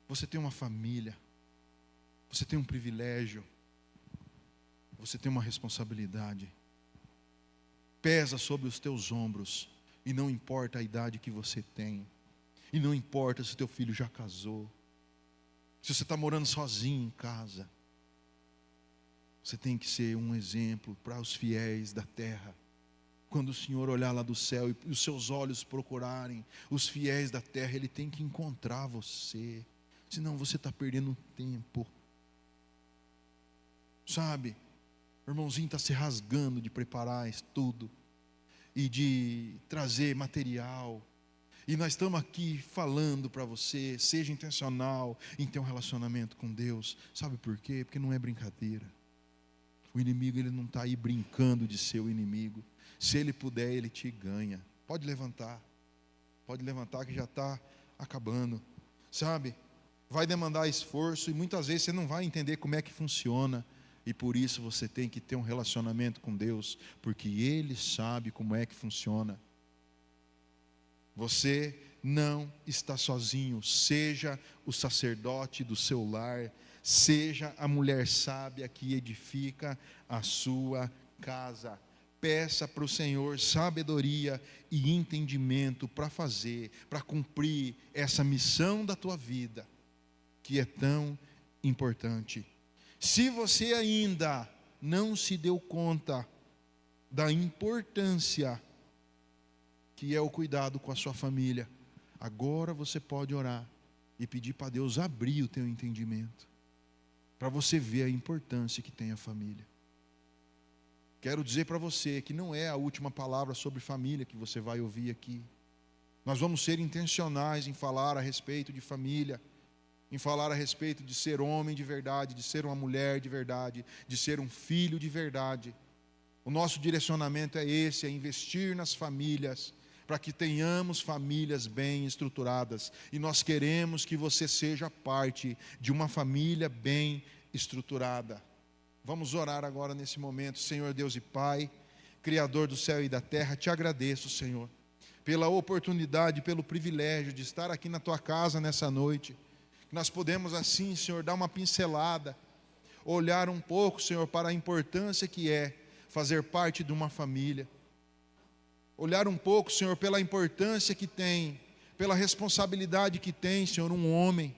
Você tem uma família, você tem um privilégio, você tem uma responsabilidade. Pesa sobre os teus ombros, e não importa a idade que você tem, e não importa se teu filho já casou, se você está morando sozinho em casa, você tem que ser um exemplo para os fiéis da terra. Quando o Senhor olhar lá do céu e os seus olhos procurarem os fiéis da terra, Ele tem que encontrar você, senão você está perdendo tempo. Sabe, o irmãozinho está se rasgando de preparar estudo e de trazer material, e nós estamos aqui falando para você, seja intencional em ter um relacionamento com Deus. Sabe por quê? Porque não é brincadeira. O inimigo, ele não está aí brincando de ser o inimigo. Se ele puder, ele te ganha. Pode levantar que já está acabando. Sabe, vai demandar esforço, e muitas vezes você não vai entender como é que funciona, e por isso você tem que ter um relacionamento com Deus, porque Ele sabe como é que funciona. Você não está sozinho. Seja o sacerdote do seu lar, seja a mulher sábia que edifica a sua casa. Peça para o Senhor sabedoria e entendimento para fazer, para cumprir essa missão da tua vida, que é tão importante. Se você ainda não se deu conta da importância que é o cuidado com a sua família, agora você pode orar e pedir para Deus abrir o teu entendimento, para você ver a importância que tem a família. Quero dizer para você que não é a última palavra sobre família que você vai ouvir aqui. Nós vamos ser intencionais em falar a respeito de família, em falar a respeito de ser homem de verdade, de ser uma mulher de verdade, de ser um filho de verdade. O nosso direcionamento é esse, é investir nas famílias, para que tenhamos famílias bem estruturadas. E nós queremos que você seja parte de uma família bem estruturada. Vamos orar agora nesse momento. Senhor Deus e Pai, Criador do céu e da terra, te agradeço, Senhor, pela oportunidade, pelo privilégio de estar aqui na tua casa nessa noite. Nós podemos assim, Senhor, dar uma pincelada, olhar um pouco, Senhor, para a importância que é fazer parte de uma família. Olhar um pouco, Senhor, pela importância que tem, pela responsabilidade que tem, Senhor, um homem,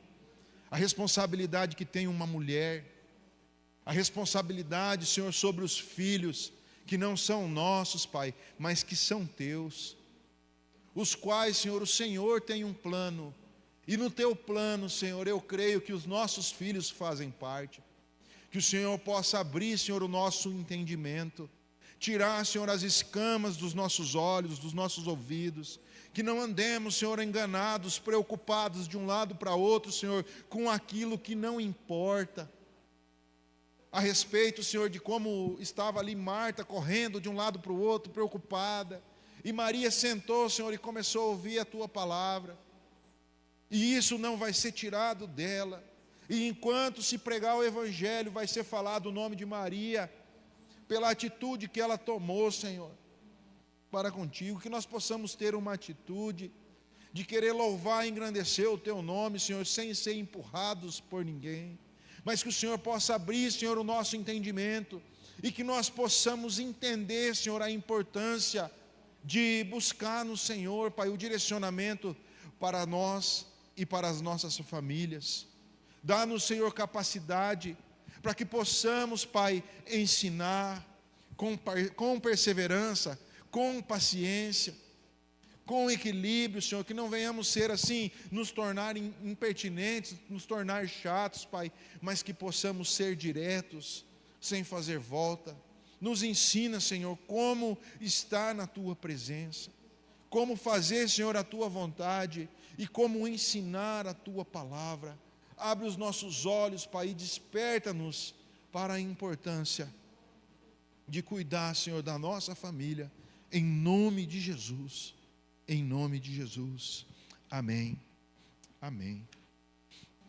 a responsabilidade que tem uma mulher, a responsabilidade, Senhor, sobre os filhos que não são nossos, Pai, mas que são teus, os quais, Senhor, o Senhor tem um plano, e no teu plano, Senhor, eu creio que os nossos filhos fazem parte, que o Senhor possa abrir, Senhor, o nosso entendimento, tirar, Senhor, as escamas dos nossos olhos, dos nossos ouvidos, que não andemos, Senhor, enganados, preocupados de um lado para outro, Senhor, com aquilo que não importa. A respeito, Senhor, de como estava ali Marta correndo de um lado para o outro, preocupada, e Maria sentou, Senhor, e começou a ouvir a tua palavra, e isso não vai ser tirado dela, e enquanto se pregar o Evangelho, vai ser falado o nome de Maria, pela atitude que ela tomou, Senhor, para contigo, que nós possamos ter uma atitude de querer louvar e engrandecer o teu nome, Senhor, sem ser empurrados por ninguém, mas que o Senhor possa abrir, Senhor, o nosso entendimento, e que nós possamos entender, Senhor, a importância de buscar no Senhor, Pai, o direcionamento para nós e para as nossas famílias. Dá-nos, Senhor, capacidade para que possamos, Pai, ensinar com perseverança, com paciência, com equilíbrio, Senhor, que não venhamos ser assim, nos tornar impertinentes, nos tornar chatos, Pai, mas que possamos ser diretos, sem fazer volta. Nos ensina, Senhor, como estar na Tua presença, como fazer, Senhor, a Tua vontade e como ensinar a Tua palavra. Abre os nossos olhos, Pai, e desperta-nos para a importância de cuidar, Senhor, da nossa família, em nome de Jesus. Em nome de Jesus. Amém. Amém.